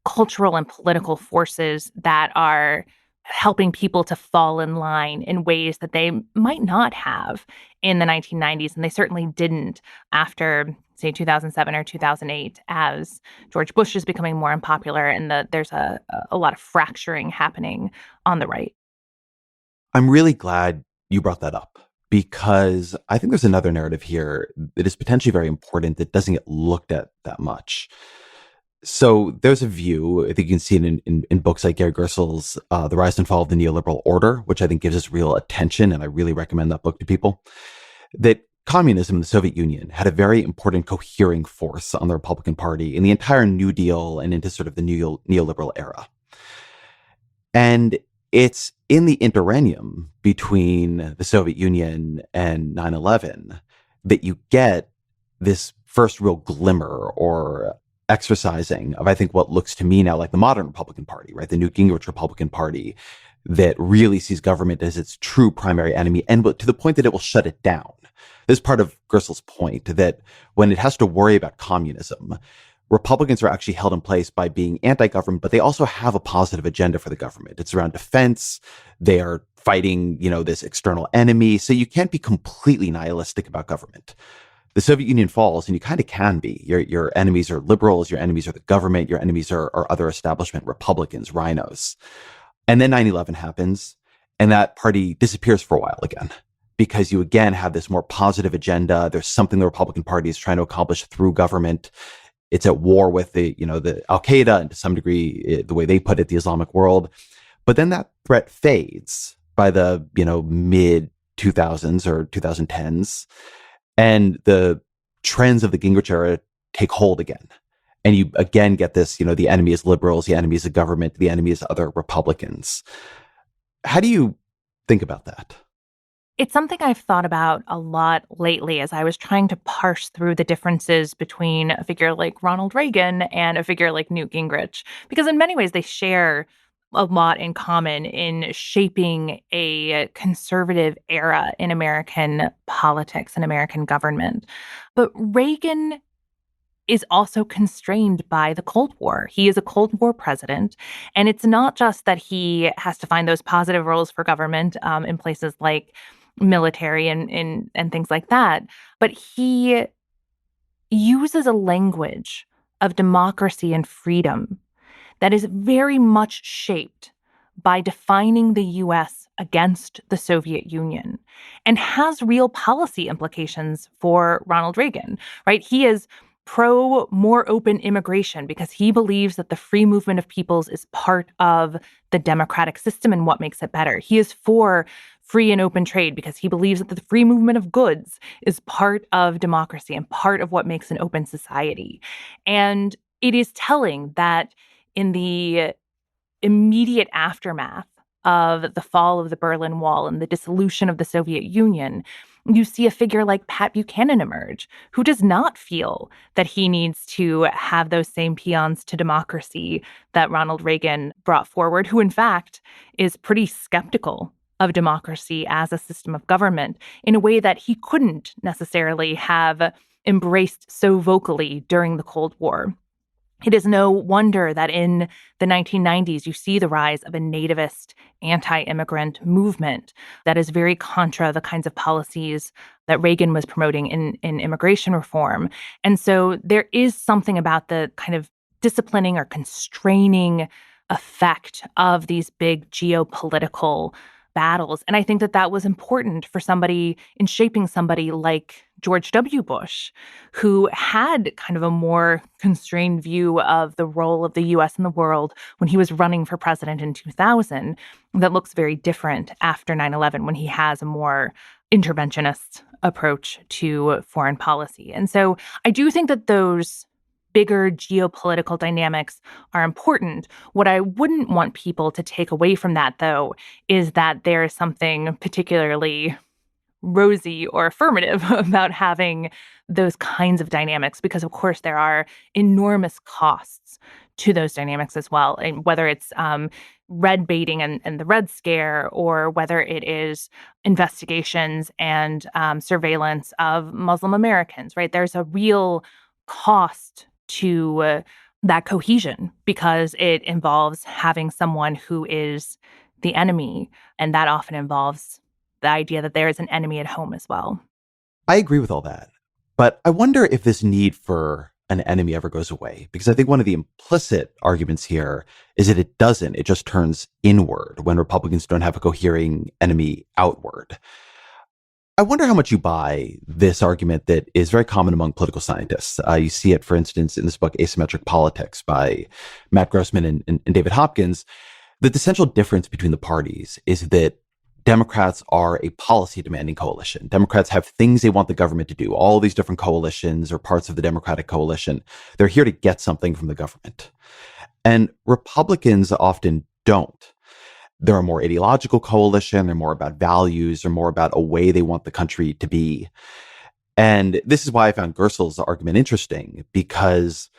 cultural and political forces that are helping people to fall in line in ways that they might not have in the 1990s. And they certainly didn't after, say, 2007 or 2008, as George Bush is becoming more unpopular and there's a lot of fracturing happening on the right. I'm really glad you brought that up, because I think there's another narrative here that is potentially very important that doesn't get looked at that much. So there's a view, I think you can see it in books like Gary Gersel's The Rise and Fall of the Neoliberal Order, which I think gives us real attention, and I really recommend that book to people, that communism in the Soviet Union had a very important cohering force on the Republican Party in the entire New Deal and into sort of the neoliberal era. And it's in the interregnum between the Soviet Union and 9/11 that you get this first real glimmer or exercising of, I think, what looks to me now like the modern Republican Party, right? The Newt Gingrich Republican Party that really sees government as its true primary enemy, and to the point that it will shut it down. This is part of Gersel's point, that when it has to worry about communism, Republicans are actually held in place by being anti-government, but they also have a positive agenda for the government. It's around defense. They are fighting, this external enemy. So you can't be completely nihilistic about government. The Soviet Union falls, and you kind of can be. Your enemies are liberals, your enemies are the government, your enemies are other establishment Republicans, rhinos. And then 9/11 happens, and that party disappears for a while again, because you again have this more positive agenda. There's something the Republican Party is trying to accomplish through government. It's at war with the Al-Qaeda, and to some degree, the way they put it, the Islamic world. But then that threat fades by the, mid 2000s or 2010s. And the trends of the Gingrich era take hold again. And you again get this, the enemy is liberals, the enemy is the government, the enemy is other Republicans. How do you think about that? It's something I've thought about a lot lately as I was trying to parse through the differences between a figure like Ronald Reagan and a figure like Newt Gingrich, because in many ways they share a lot in common in shaping a conservative era in American politics and American government. But Reagan is also constrained by the Cold War. He is a Cold War president. And it's not just that he has to find those positive roles for government in places like military and things like that, but he uses a language of democracy and freedom that is very much shaped by defining the U.S. against the Soviet Union and has real policy implications for Ronald Reagan, right? He is pro more open immigration because he believes that the free movement of peoples is part of the democratic system and what makes it better. He is for free and open trade because he believes that the free movement of goods is part of democracy and part of what makes an open society. And it is telling that in the immediate aftermath of the fall of the Berlin Wall and the dissolution of the Soviet Union, you see a figure like Pat Buchanan emerge, who does not feel that he needs to have those same paeans to democracy that Ronald Reagan brought forward, who in fact is pretty skeptical of democracy as a system of government in a way that he couldn't necessarily have embraced so vocally during the Cold War. It is no wonder that in the 1990s, you see the rise of a nativist anti-immigrant movement that is very contra the kinds of policies that Reagan was promoting in immigration reform. And so there is something about the kind of disciplining or constraining effect of these big geopolitical battles. And I think that that was important for somebody in shaping somebody like George W. Bush, who had kind of a more constrained view of the role of the U.S. in the world when he was running for president in 2000, that looks very different after 9/11 when he has a more interventionist approach to foreign policy. And so I do think that those bigger geopolitical dynamics are important. What I wouldn't want people to take away from that, though, is that there is something particularly rosy or affirmative about having those kinds of dynamics, because, of course, there are enormous costs to those dynamics as well. And whether it's red baiting and the Red Scare, or whether it is investigations and surveillance of Muslim Americans, right? There's a real cost to that cohesion because it involves having someone who is the enemy. And that often involves the idea that there is an enemy at home as well. I agree with all that. But I wonder if this need for an enemy ever goes away, because I think one of the implicit arguments here is that it doesn't. It just turns inward when Republicans don't have a cohering enemy outward. I wonder how much you buy this argument that is very common among political scientists. You see it, for instance, in this book, Asymmetric Politics by Matt Grossman and David Hopkins, that the central difference between the parties is that Democrats are a policy demanding coalition. Democrats have things they want the government to do. All these different coalitions or parts of the Democratic coalition, they're here to get something from the government. And Republicans often don't. They're a more ideological coalition. They're more about values. They're more about a way they want the country to be. And this is why I found Gersel's argument interesting, because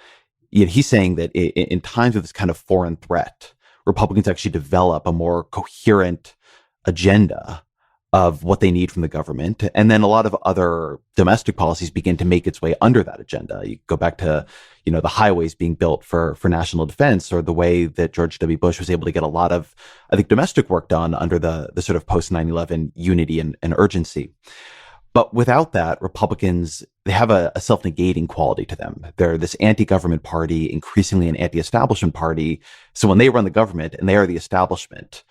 he's saying that in times of this kind of foreign threat, Republicans actually develop a more coherent agenda of what they need from the government. And then a lot of other domestic policies begin to make its way under that agenda. You go back to, the highways being built for national defense, or the way that George W. Bush was able to get a lot of, I think, domestic work done under the sort of post 9/11 unity and urgency. But without that, Republicans, they have a self-negating quality to them. They're this anti-government party, increasingly an anti-establishment party. So when they run the government and they are the establishment,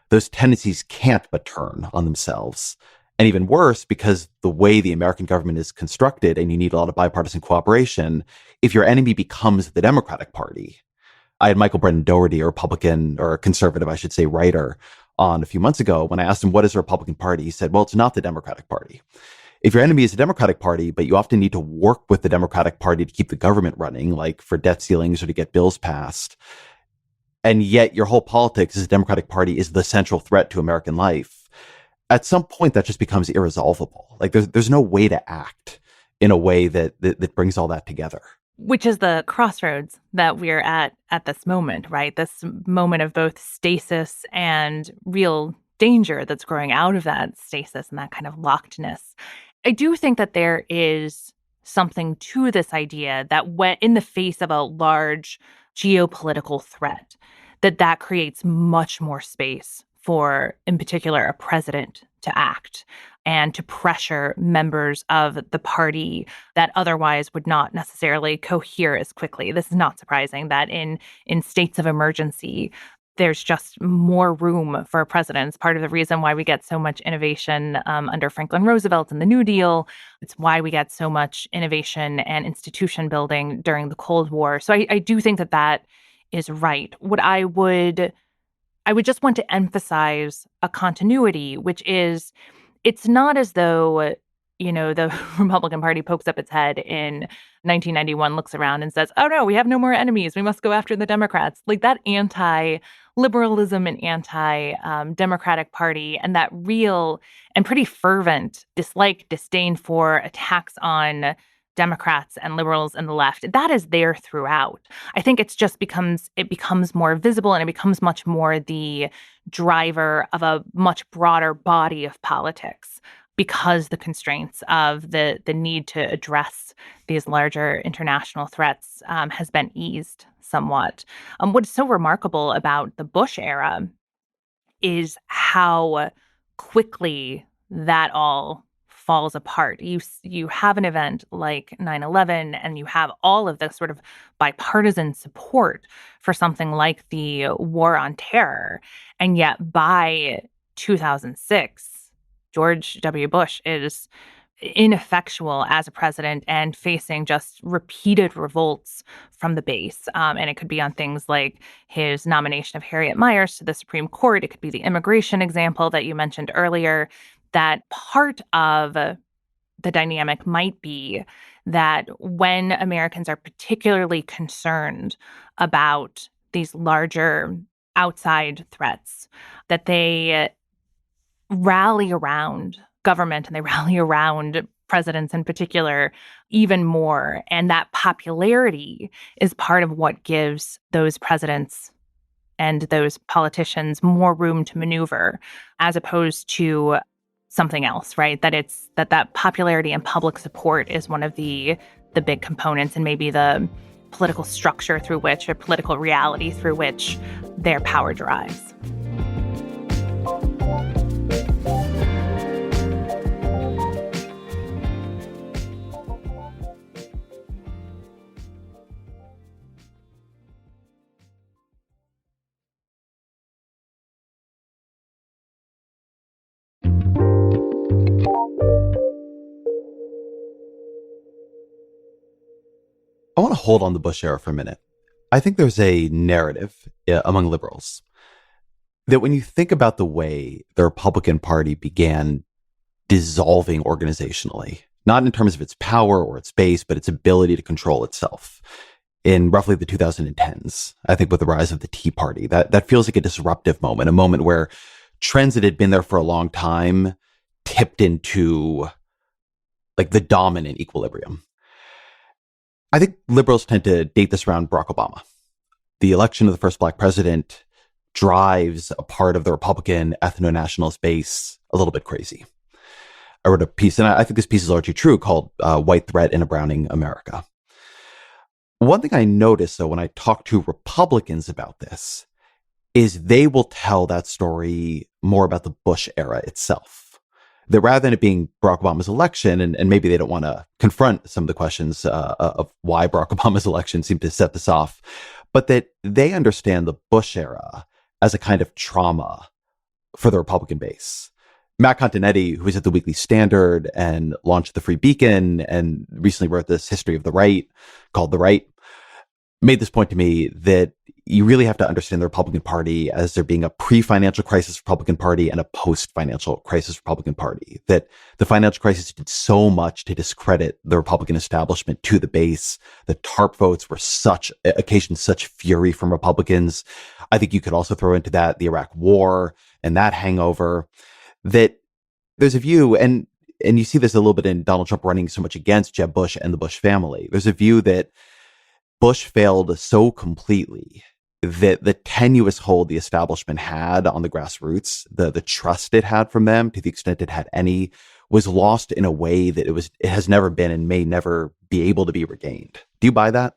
those tendencies can't but turn on themselves. And even worse, because the way the American government is constructed, and you need a lot of bipartisan cooperation, if your enemy becomes the Democratic Party. I had Michael Brennan Doherty, a Republican, or a conservative, I should say, writer, on a few months ago. When I asked him, what is a Republican Party? He said, well, it's not the Democratic Party. If your enemy is the Democratic Party, but you often need to work with the Democratic Party to keep the government running, like for debt ceilings or to get bills passed, and yet your whole politics as a Democratic Party is the central threat to American life, at some point that just becomes irresolvable. Like there's no way to act in a way that brings all that together. Which is the crossroads that we're at this moment, right? This moment of both stasis and real danger that's growing out of that stasis and that kind of lockedness. I do think that there is something to this idea that when in the face of a large geopolitical threat, that creates much more space for, in particular, a president to act and to pressure members of the party that otherwise would not necessarily cohere as quickly. This is not surprising that in states of emergency, there's just more room for presidents. Part of the reason why we get so much innovation under Franklin Roosevelt and the New Deal. It's why we get so much innovation and institution building during the Cold War. So I do think that is right. What I would just want to emphasize a continuity, which is it's not as though, the Republican Party pokes up its head in 1991, looks around and says, oh, no, we have no more enemies. We must go after the Democrats. Like that anti-liberalism and anti-Democratic Party and that real and pretty fervent dislike, disdain for attacks on Democrats and liberals and the left, that is there throughout. I think it becomes more visible, and it becomes much more the driver of a much broader body of politics because the constraints of the need to address these larger international threats has been eased somewhat. What's so remarkable about the Bush era is how quickly that all falls apart. You have an event like 9/11, and you have all of this sort of bipartisan support for something like the war on terror. And yet by 2006, George W. Bush is ineffectual as a president and facing just repeated revolts from the base. And it could be on things like his nomination of Harriet Miers to the Supreme Court. It could be the immigration example that you mentioned earlier. That part of the dynamic might be that when Americans are particularly concerned about these larger outside threats, that they rally around government and they rally around presidents in particular even more. And that popularity is part of what gives those presidents and those politicians more room to maneuver, as opposed to something else, right? That popularity and public support is one of the big components, and maybe the political structure through which, or political reality through which, their power derives. I want to hold on the Bush era for a minute. I think there's a narrative among liberals that when you think about the way the Republican Party began dissolving organizationally, not in terms of its power or its base, but its ability to control itself in roughly the 2010s, I think with the rise of the Tea Party, that feels like a disruptive moment, a moment where trends that had been there for a long time tipped into like the dominant equilibrium. I think liberals tend to date this around Barack Obama. The election of the first black president drives a part of the Republican ethno-nationalist base a little bit crazy. I wrote a piece, and I think this piece is largely true, called White Threat in a Browning America. One thing I notice, though, when I talk to Republicans about this, is they will tell that story more about the Bush era itself. That rather than it being Barack Obama's election, and maybe they don't want to confront some of the questions of why Barack Obama's election seemed to set this off, but that they understand the Bush era as a kind of trauma for the Republican base. Matt Continetti, who was at the Weekly Standard and launched the Free Beacon and recently wrote this history of the right called The Right, made this point to me that you really have to understand the Republican Party as there being a pre-financial crisis Republican Party and a post-financial crisis Republican Party. That the financial crisis did so much to discredit the Republican establishment to the base. The TARP votes were occasioned such fury from Republicans. I think you could also throw into that the Iraq War and that hangover. That there's a view, and you see this a little bit in Donald Trump running so much against Jeb Bush and the Bush family. There's a view that Bush failed so completely that the tenuous hold the establishment had on the grassroots, the trust it had from them, to the extent it had any, was lost in a way that it has never been and may never be able to be regained. Do you buy that?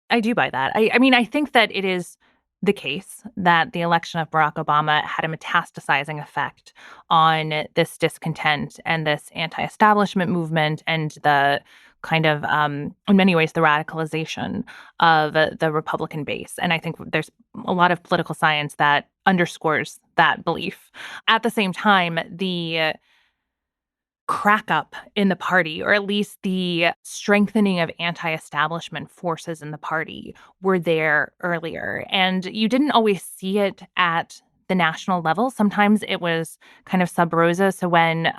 I do buy that. I mean, I think that it is the case that the election of Barack Obama had a metastasizing effect on this discontent and this anti-establishment movement and the kind of, in many ways, the radicalization of the Republican base. And I think there's a lot of political science that underscores that belief. At the same time, the crack up in the party, or at least the strengthening of anti-establishment forces in the party, were there earlier. And you didn't always see it at the national level. Sometimes it was kind of sub rosa. So when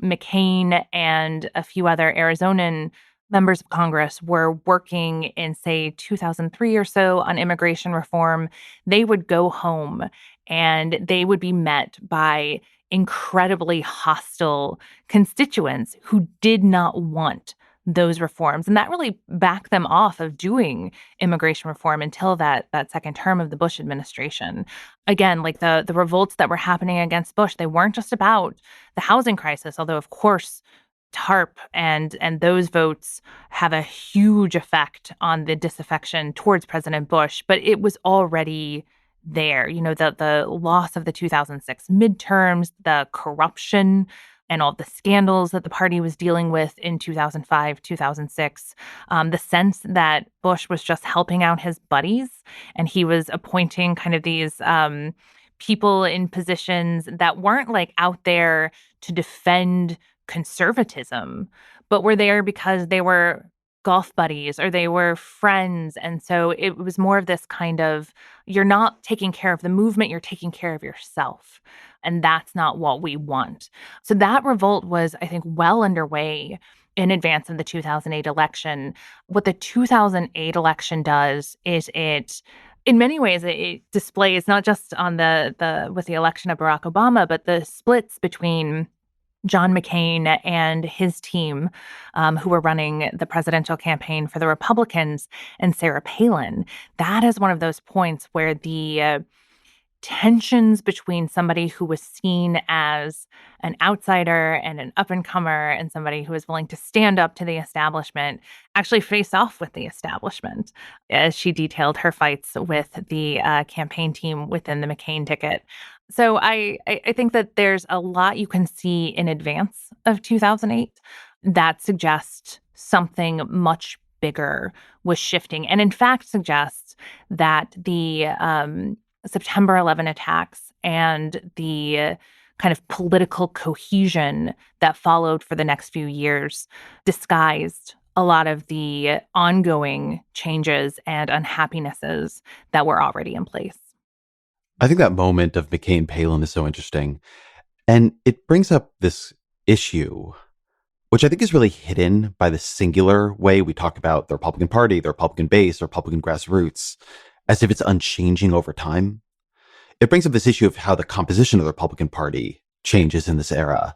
McCain and a few other Arizonan members of Congress were working in, say, 2003 or so on immigration reform, they would go home and they would be met by incredibly hostile constituents who did not want those reforms. And that really backed them off of doing immigration reform until that second term of the Bush administration. Again, like the revolts that were happening against Bush, they weren't just about the housing crisis, although of course TARP and those votes have a huge effect on the disaffection towards President Bush, but it was already there. You know, the loss of the 2006 midterms, the corruption and all the scandals that the party was dealing with in 2005, 2006, the sense that Bush was just helping out his buddies and he was appointing kind of these people in positions that weren't like out there to defend conservatism, but were there because they were golf buddies or they were friends. And so it was more of this kind of, you're not taking care of the movement, you're taking care of yourself. And that's not what we want. So that revolt was, I think, well underway in advance of the 2008 election. What the 2008 election does is in many ways, it displays not just on with the election of Barack Obama, but the splits between John McCain and his team, who were running the presidential campaign for the Republicans, and Sarah Palin. That is one of those points where the tensions between somebody who was seen as an outsider and an up-and-comer and somebody who was willing to stand up to the establishment actually face off with the establishment, as she detailed her fights with the campaign team within the McCain ticket. So I think that there's a lot you can see in advance of 2008 that suggests something much bigger was shifting, and in fact suggests that the September 11 attacks and the kind of political cohesion that followed for the next few years disguised a lot of the ongoing changes and unhappinesses that were already in place. I think that moment of McCain-Palin is so interesting. And it brings up this issue, which I think is really hidden by the singular way we talk about the Republican Party, the Republican base, the Republican grassroots, as if it's unchanging over time. It brings up this issue of how the composition of the Republican Party changes in this era.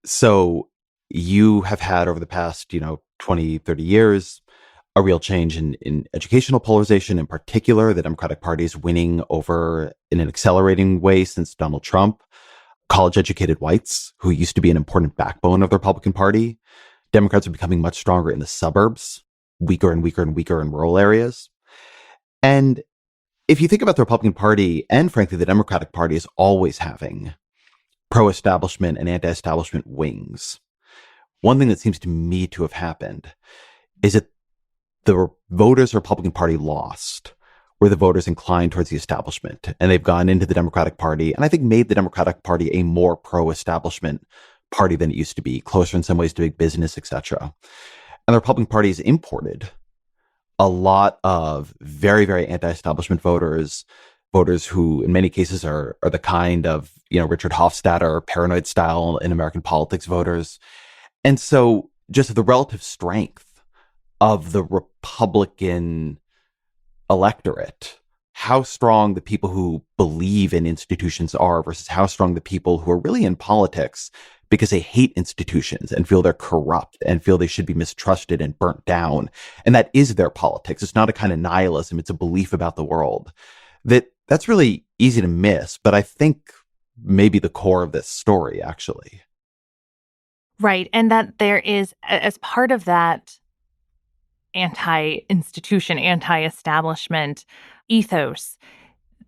So you have had over the past, 20, 30 years, a real change in educational polarization, in particular, the Democratic Party is winning over in an accelerating way since Donald Trump. College-educated whites, who used to be an important backbone of the Republican Party. Democrats are becoming much stronger in the suburbs, weaker and weaker and weaker in rural areas. And if you think about the Republican Party, and frankly, the Democratic Party is always having pro-establishment and anti-establishment wings. One thing that seems to me to have happened is that the voters the Republican Party lost were the voters inclined towards the establishment. And they've gone into the Democratic Party, and I think made the Democratic Party a more pro-establishment party than it used to be, closer in some ways to big business, etc. And the Republican Party has imported a lot of very, very anti-establishment voters who in many cases are the kind of, Richard Hofstadter, paranoid style in American politics voters. And so just the relative strength of the Republican electorate, how strong the people who believe in institutions are versus how strong the people who are really in politics because they hate institutions and feel they're corrupt and feel they should be mistrusted and burnt down. And that is their politics. It's not a kind of nihilism. It's a belief about the world. That's really easy to miss, but I think maybe the core of this story, actually. Right. And that there is, as part of that anti-institution, anti-establishment ethos,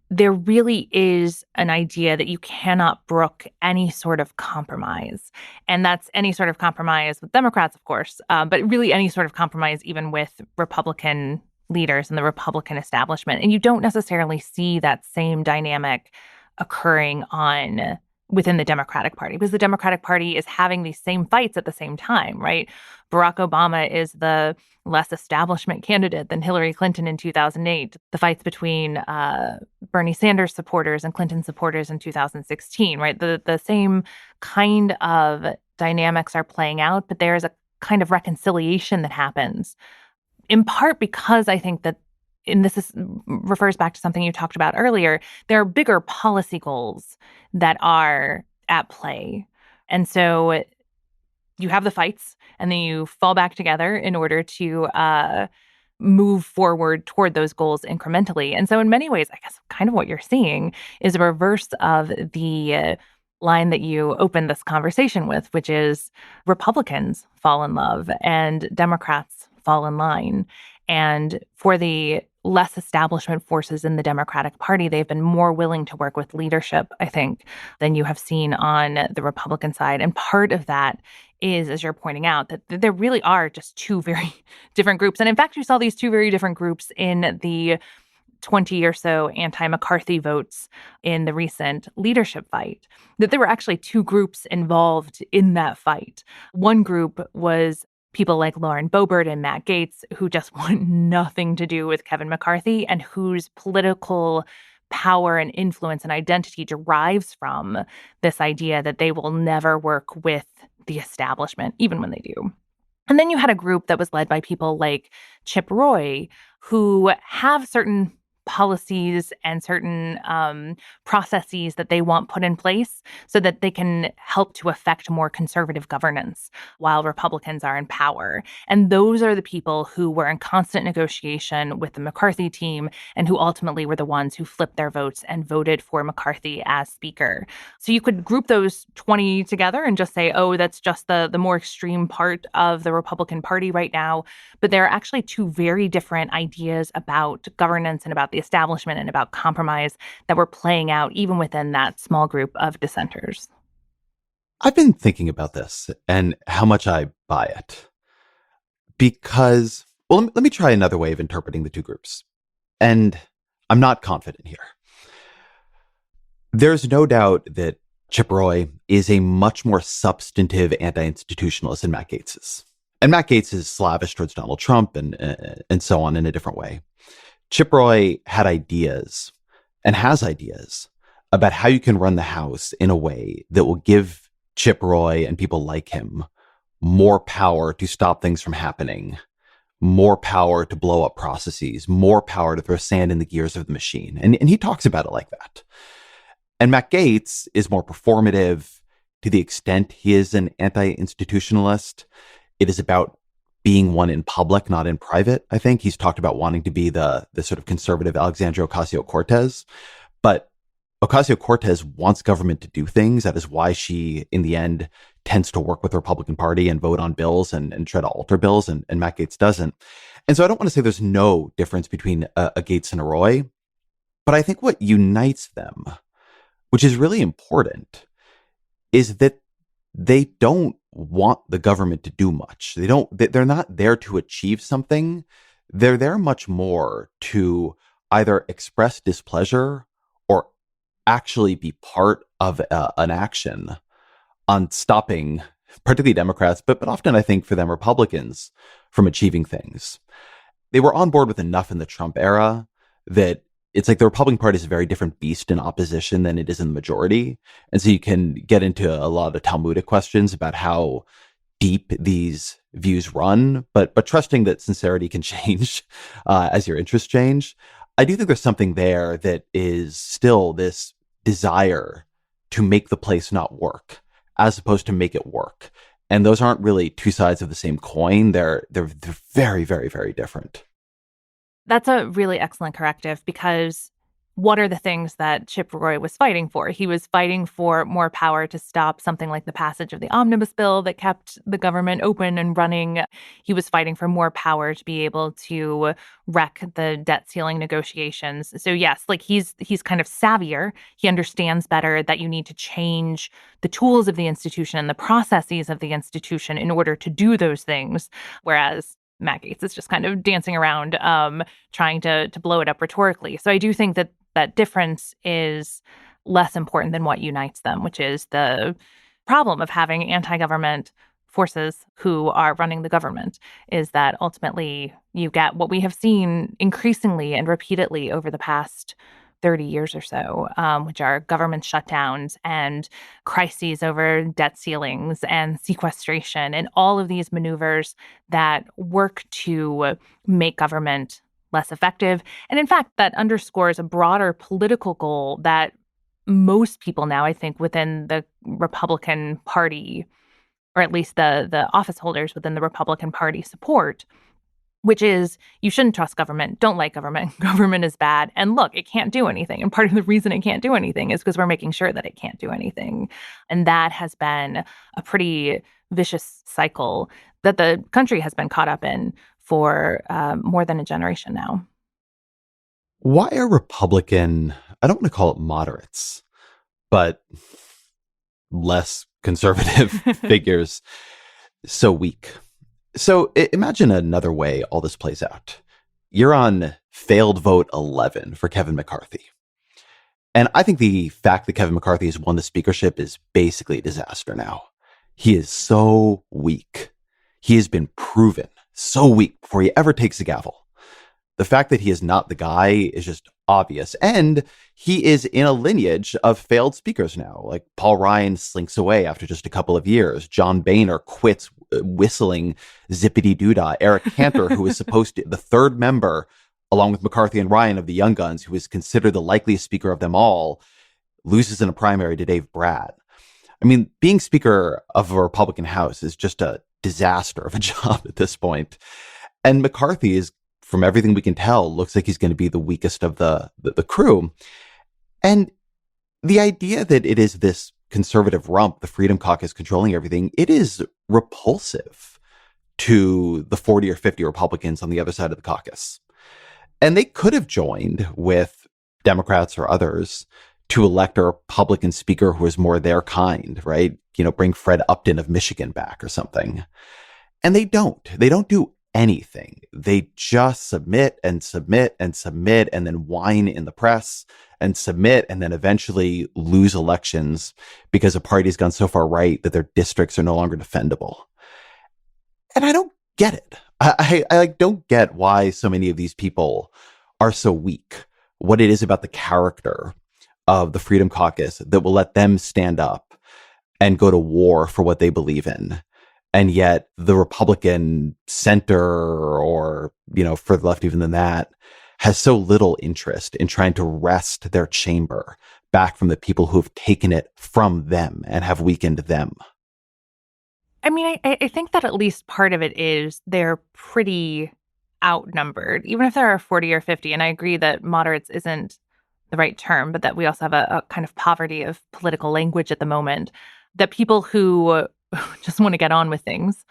there really is an idea that you cannot brook any sort of compromise. And that's any sort of compromise with Democrats, of course, but really any sort of compromise even with Republican leaders and the Republican establishment. And you don't necessarily see that same dynamic occurring within the Democratic Party, because the Democratic Party is having these same fights at the same time, right? Barack Obama is the less establishment candidate than Hillary Clinton in 2008. The fights between Bernie Sanders supporters and Clinton supporters in 2016, right? The same kind of dynamics are playing out, but there is a kind of reconciliation that happens, in part because I think that, and refers back to something you talked about earlier, there are bigger policy goals that are at play. And so you have the fights and then you fall back together in order to move forward toward those goals incrementally. And so in many ways, I guess kind of what you're seeing is a reverse of the line that you opened this conversation with, which is Republicans fall in love and Democrats fall in line. And for the less establishment forces in the Democratic Party, they've been more willing to work with leadership, I think, than you have seen on the Republican side. And part of that is, as you're pointing out, that there really are just two very different groups. And in fact, you saw these two very different groups in the 20 or so anti-McCarthy votes in the recent leadership fight, that there were actually two groups involved in that fight. One group was people like Lauren Boebert and Matt Gaetz, who just want nothing to do with Kevin McCarthy and whose political power and influence and identity derives from this idea that they will never work with the establishment, even when they do. And then you had a group that was led by people like Chip Roy, who have certain policies and certain processes that they want put in place so that they can help to affect more conservative governance while Republicans are in power. And those are the people who were in constant negotiation with the McCarthy team and who ultimately were the ones who flipped their votes and voted for McCarthy as speaker. So you could group those 20 together and just say, oh, that's just the more extreme part of the Republican Party right now. But there are actually two very different ideas about governance and about the establishment and about compromise that were playing out even within that small group of dissenters. I've been thinking about this and how much I buy it. Because, well, let me try another way of interpreting the two groups. And I'm not confident here. There's no doubt that Chip Roy is a much more substantive anti-institutionalist than Matt Gaetz is. And Matt Gaetz is slavish towards Donald Trump and so on in a different way. Chip Roy had ideas and has ideas about how you can run the House in a way that will give Chip Roy and people like him more power to stop things from happening, more power to blow up processes, more power to throw sand in the gears of the machine. And he talks about it like that. And Matt Gaetz is more performative to the extent he is an anti-institutionalist. It is about being one in public, not in private. I think he's talked about wanting to be the sort of conservative Alexandria Ocasio-Cortez, but Ocasio-Cortez wants government to do things. That is why she, in the end, tends to work with the Republican Party and vote on bills and try to alter bills, and Matt Gaetz doesn't. And so I don't want to say there's no difference between a Gaetz and a Roy, but I think what unites them, which is really important, is that they don't want the government to do much. They're not there to achieve something. They're there much more to either express displeasure or actually be part of an action on stopping, particularly Democrats, but often I think for them Republicans, from achieving things. They were on board with enough in the Trump era that it's like the Republican Party is a very different beast in opposition than it is in the majority. And so you can get into a lot of Talmudic questions about how deep these views run, but trusting that sincerity can change as your interests change. I do think there's something there that is still this desire to make the place not work as opposed to make it work. And those aren't really two sides of the same coin. They're very, very, very different. That's a really excellent corrective, because what are the things that Chip Roy was fighting for? He was fighting for more power to stop something like the passage of the omnibus bill that kept the government open and running. He was fighting for more power to be able to wreck the debt ceiling negotiations. So yes, like he's kind of savvier. He understands better that you need to change the tools of the institution and the processes of the institution in order to do those things. Whereas Matt Gaetz is just kind of dancing around, trying to blow it up rhetorically. So I do think that that difference is less important than what unites them, which is the problem of having anti-government forces who are running the government, is that ultimately you get what we have seen increasingly and repeatedly over the past 30 years or so, which are government shutdowns and crises over debt ceilings and sequestration and all of these maneuvers that work to make government less effective. And in fact, that underscores a broader political goal that most people now, I think, within the Republican Party or at least the office holders within the Republican Party support, which is you shouldn't trust government, don't like government, government is bad, and look, it can't do anything. And part of the reason it can't do anything is because we're making sure that it can't do anything. And that has been a pretty vicious cycle that the country has been caught up in for more than a generation now. Why are Republican, I don't want to call it moderates, but less conservative figures so weak? So imagine another way all this plays out. You're on failed vote 11 for Kevin McCarthy. And I think the fact that Kevin McCarthy has won the speakership is basically a disaster now. He is so weak. He has been proven so weak before he ever takes the gavel. The fact that he is not the guy is just obvious. And he is in a lineage of failed speakers now. Like Paul Ryan slinks away after just a couple of years. John Boehner quits whistling zippity-doo-dah. Eric Cantor, who was supposed to, the third member, along with McCarthy and Ryan of the Young Guns, who is considered the likeliest speaker of them all, loses in a primary to Dave Brad. I mean, being Speaker of a Republican House is just a disaster of a job at this point. And McCarthy is, from everything we can tell, looks like he's going to be the weakest of the crew. And the idea that it is this conservative rump, the Freedom Caucus controlling everything, it is repulsive to the 40 or 50 Republicans on the other side of the caucus. And they could have joined with Democrats or others to elect a Republican speaker who is more their kind, right? You know, bring Fred Upton of Michigan back or something. And they don't. They don't do anything. They just submit and submit and submit and then whine in the press and submit and then eventually lose elections because a party's gone so far right that their districts are no longer defendable. And I don't get it. I don't get why so many of these people are so weak, what it is about the character of the Freedom Caucus that will let them stand up and go to war for what they believe in. And yet the Republican center, or, you know, further left even than that, has so little interest in trying to wrest their chamber back from the people who have taken it from them and have weakened them. I mean, I think that at least part of it is they're pretty outnumbered, even if there are 40 or 50. And I agree that moderates isn't the right term, but that we also have a kind of poverty of political language at the moment, that people who just want to get on with things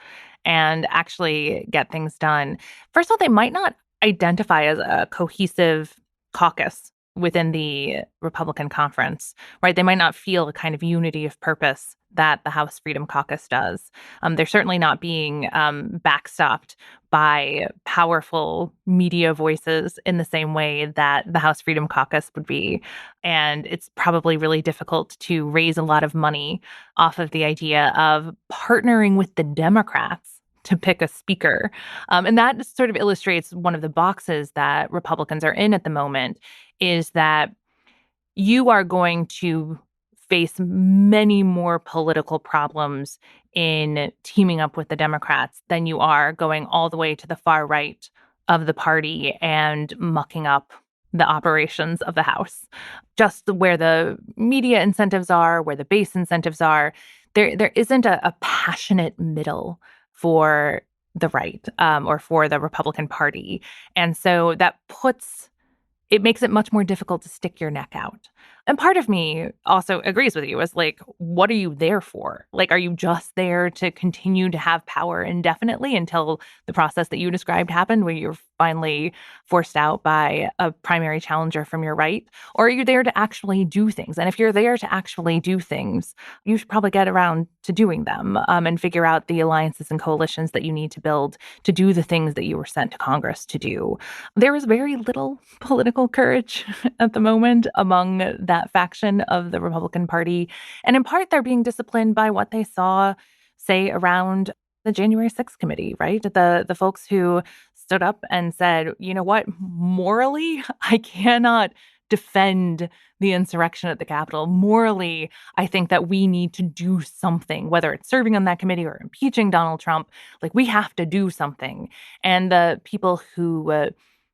and actually get things done. First of all, they might not identify as a cohesive caucus within the Republican conference, right? They might not feel a kind of unity of purpose that the House Freedom Caucus does. They're certainly not being backstopped by powerful media voices in the same way that the House Freedom Caucus would be. And it's probably really difficult to raise a lot of money off of the idea of partnering with the Democrats to pick a speaker. And that sort of illustrates one of the boxes that Republicans are in at the moment, is that you are going to face many more political problems in teaming up with the Democrats than you are going all the way to the far right of the party and mucking up the operations of the House. Just where the media incentives are, where the base incentives are, there isn't a passionate middle for the right or for the Republican Party. And so it makes it much more difficult to stick your neck out. And part of me also agrees with you, is like, what are you there for? Like, are you just there to continue to have power indefinitely until the process that you described happened, where you're finally forced out by a primary challenger from your right? Or are you there to actually do things? And if you're there to actually do things, you should probably get around to doing them and figure out the alliances and coalitions that you need to build to do the things that you were sent to Congress to do. There is very little political courage at the moment among that faction of the Republican Party. And in part, they're being disciplined by what they saw, say, around the January 6th committee, right? The folks who stood up and said, you know what, morally, I cannot defend the insurrection at the Capitol. Morally, I think that we need to do something, whether it's serving on that committee or impeaching Donald Trump. Like, we have to do something. And the people who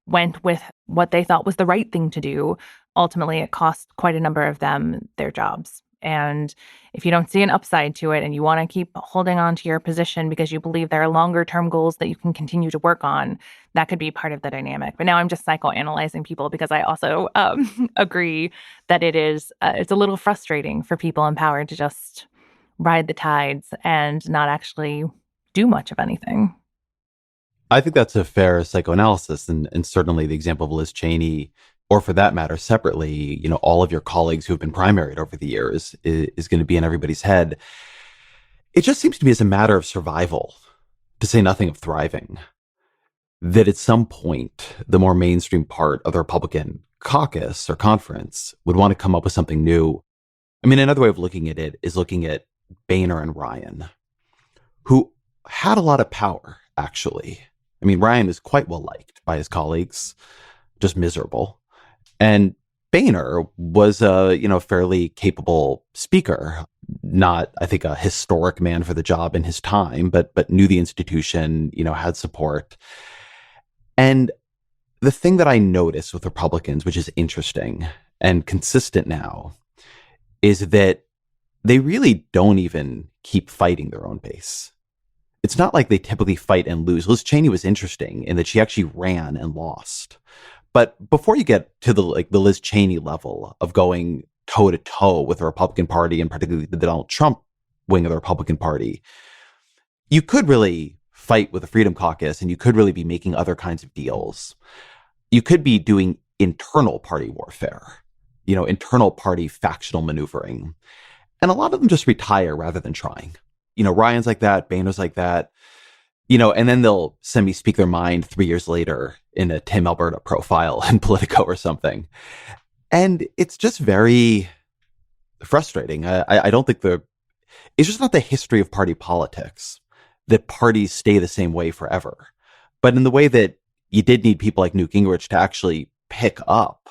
went with what they thought was the right thing to do, ultimately it cost quite a number of them their jobs And if you don't see an upside to it and you want to keep holding on to your position because you believe there are longer term goals that you can continue to work on, that could be part of the dynamic. But now I'm just psychoanalyzing people because I also agree that it's a little frustrating for people in power to just ride the tides and not actually do much of anything. I think that's a fair psychoanalysis, and certainly the example of Liz Cheney, or for that matter, separately, all of your colleagues who have been primaried over the years is going to be in everybody's head. It just seems to me as a matter of survival, to say nothing of thriving, that at some point, the more mainstream part of the Republican caucus or conference would want to come up with something new. I mean, another way of looking at it is looking at Boehner and Ryan, who had a lot of power, actually. I mean, Ryan is quite well liked by his colleagues, just miserable. And Boehner was a, fairly capable speaker, not, I think, a historic man for the job in his time, but knew the institution, had support. And the thing that I notice with Republicans, which is interesting and consistent now, is that they really don't even keep fighting their own base. It's not like they typically fight and lose. Liz Cheney was interesting in that she actually ran and lost. But before you get to the Liz Cheney level of going toe to toe with the Republican Party, and particularly the Donald Trump wing of the Republican Party, you could really fight with the Freedom Caucus, and you could really be making other kinds of deals. You could be doing internal party warfare, internal party factional maneuvering. And a lot of them just retire rather than trying. Ryan's like that, Boehner's like that, and then they'll send me speak their mind 3 years later in a Tim Alberta profile in Politico or something. And it's just very frustrating. I don't think it's just not the history of party politics that parties stay the same way forever. But in the way that you did need people like Newt Gingrich to actually pick up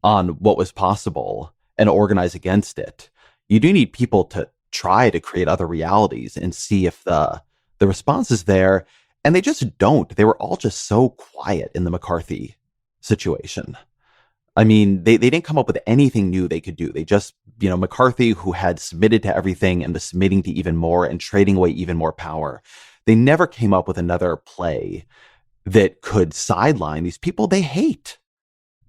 on what was possible and organize against it, you do need people to try to create other realities and see if the response is there. And they just don't. They were all just so quiet in the McCarthy situation. I mean, they didn't come up with anything new they could do. They just, McCarthy, who had submitted to everything and was submitting to even more and trading away even more power, they never came up with another play that could sideline these people they hate.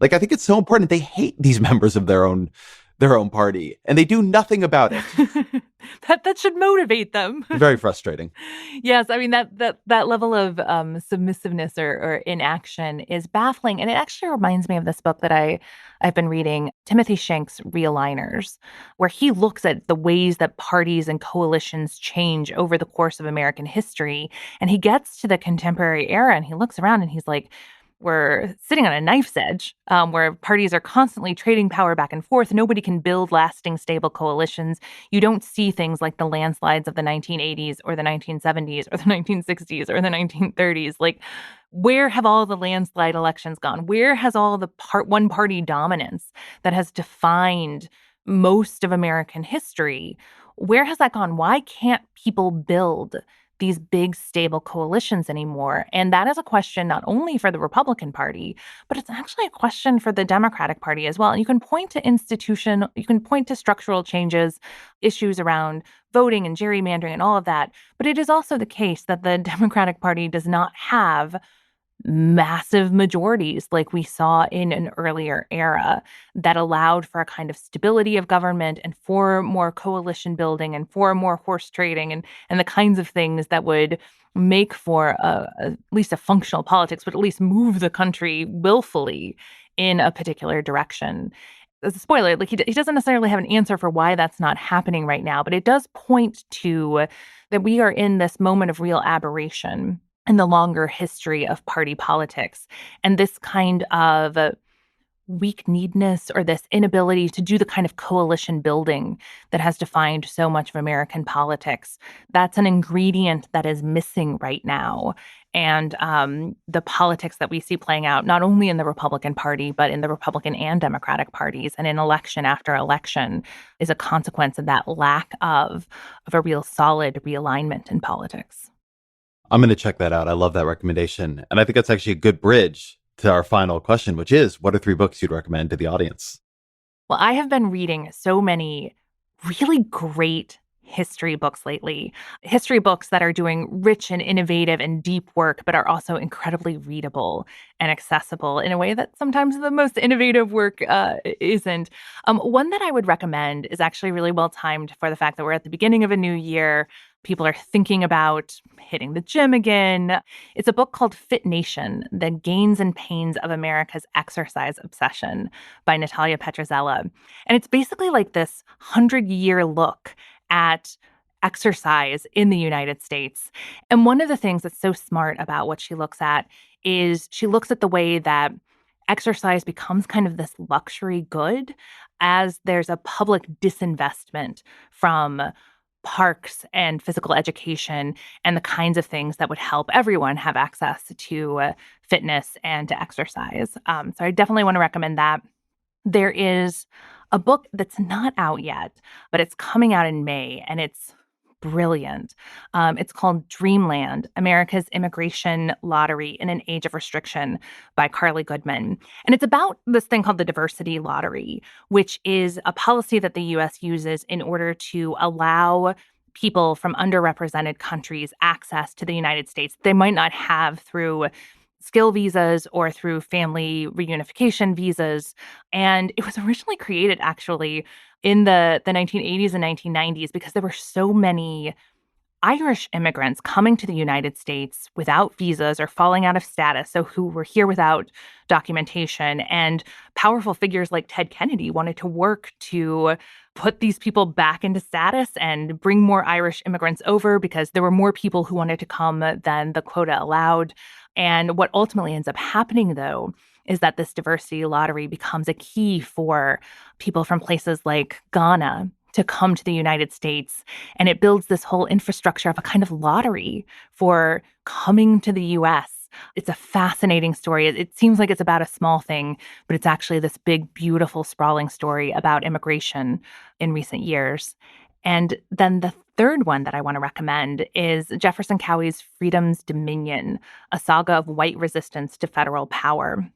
I think it's so important. They hate these members of their own party, and they do nothing about it. That should motivate them. Very frustrating. Yes, I mean that level of submissiveness or inaction is baffling, and it actually reminds me of this book that I've been reading, Timothy Shank's Realigners, where he looks at the ways that parties and coalitions change over the course of American history, and he gets to the contemporary era, and he looks around and he's like, we're sitting on a knife's edge where parties are constantly trading power back and forth. Nobody can build lasting, stable coalitions. You don't see things like the landslides of the 1980s or the 1970s or the 1960s or the 1930s. Where have all the landslide elections gone? Where has all the one-party dominance that has defined most of American history? Where has that gone? Why can't people build these big, stable coalitions anymore? And that is a question not only for the Republican Party, but it's actually a question for the Democratic Party as well. And you can point to structural changes, issues around voting and gerrymandering and all of that. But it is also the case that the Democratic Party does not have massive majorities like we saw in an earlier era that allowed for a kind of stability of government and for more coalition building and for more horse trading and the kinds of things that would make for at least a functional politics, but at least move the country willfully in a particular direction. As a spoiler, he doesn't necessarily have an answer for why that's not happening right now, but it does point to that we are in this moment of real aberration in the longer history of party politics. And this kind of weak-kneedness or this inability to do the kind of coalition building that has defined so much of American politics, that's an ingredient that is missing right now. And the politics that we see playing out, not only in the Republican Party, but in the Republican and Democratic parties, and in election after election, is a consequence of that lack of a real solid realignment in politics. I'm going to check that out. I love that recommendation. And I think that's actually a good bridge to our final question, which is, what are 3 books you'd recommend to the audience? Well, I have been reading so many really great history books lately. History books that are doing rich and innovative and deep work, but are also incredibly readable and accessible in a way that sometimes the most innovative work isn't. One that I would recommend is actually really well timed for the fact that we're at the beginning of a new year. People are thinking about hitting the gym again. It's a book called Fit Nation, The Gains and Pains of America's Exercise Obsession by Natalia Petrozelli. And it's basically like this 100-year look at exercise in the United States. And one of the things that's so smart about what she looks at is she looks at the way that exercise becomes kind of this luxury good as there's a public disinvestment from parks and physical education and the kinds of things that would help everyone have access to fitness and to exercise. So I definitely want to recommend that. There is a book that's not out yet, but it's coming out in May, and it's brilliant. It's called Dreamland, America's Immigration Lottery in an Age of Restriction by Carly Goodman. And it's about this thing called the diversity lottery, which is a policy that the U.S. uses in order to allow people from underrepresented countries access to the United States they might not have through skill visas or through family reunification visas. And it was originally created actually in the 1980s and 1990s because there were so many Irish immigrants coming to the United States without visas or falling out of status, so who were here without documentation. And powerful figures like Ted Kennedy wanted to work to put these people back into status and bring more Irish immigrants over because there were more people who wanted to come than the quota allowed. And what ultimately ends up happening, though, is that this diversity lottery becomes a key for people from places like Ghana to come to the United States. And it builds this whole infrastructure of a kind of lottery for coming to the U.S. It's a fascinating story. It seems like it's about a small thing, but it's actually this big, beautiful, sprawling story about immigration in recent years. And then the third one that I want to recommend is Jefferson Cowie's Freedom's Dominion, a saga of white resistance to federal power.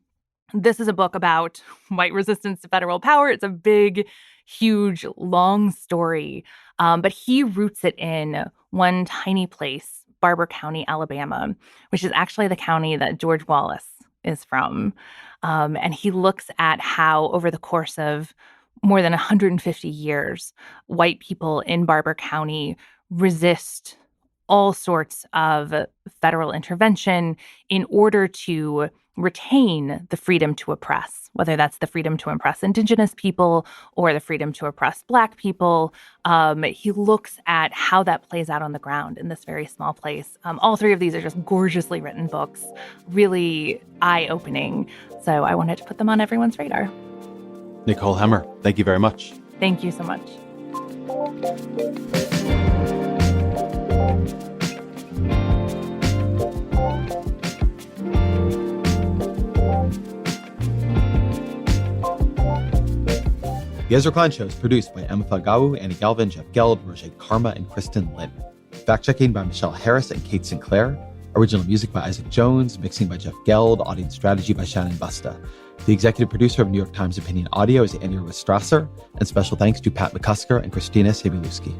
This is a book about white resistance to federal power. It's a big, huge, long story, but he roots it in one tiny place, Barber County, Alabama, which is actually the county that George Wallace is from. And he looks at how over the course of more than 150 years, white people in Barber County resist all sorts of federal intervention in order to retain the freedom to oppress, whether that's the freedom to oppress Indigenous people or the freedom to oppress Black people. He looks at how that plays out on the ground in this very small place. All three of these are just gorgeously written books, really eye-opening. So I wanted to put them on everyone's radar. Nicole Hemmer, thank you very much. Thank you so much. The Ezra Klein Show is produced by Emma Falgau, Annie Galvin, Jeff Geld, Roger Karma, and Kristen Lynn. Fact-checking by Michelle Harris and Kate Sinclair. Original music by Isaac Jones. Mixing by Jeff Geld. Audience strategy by Shannon Busta. The executive producer of New York Times Opinion Audio is Andrea Strasser. And special thanks to Pat McCusker and Christina Sabiluski.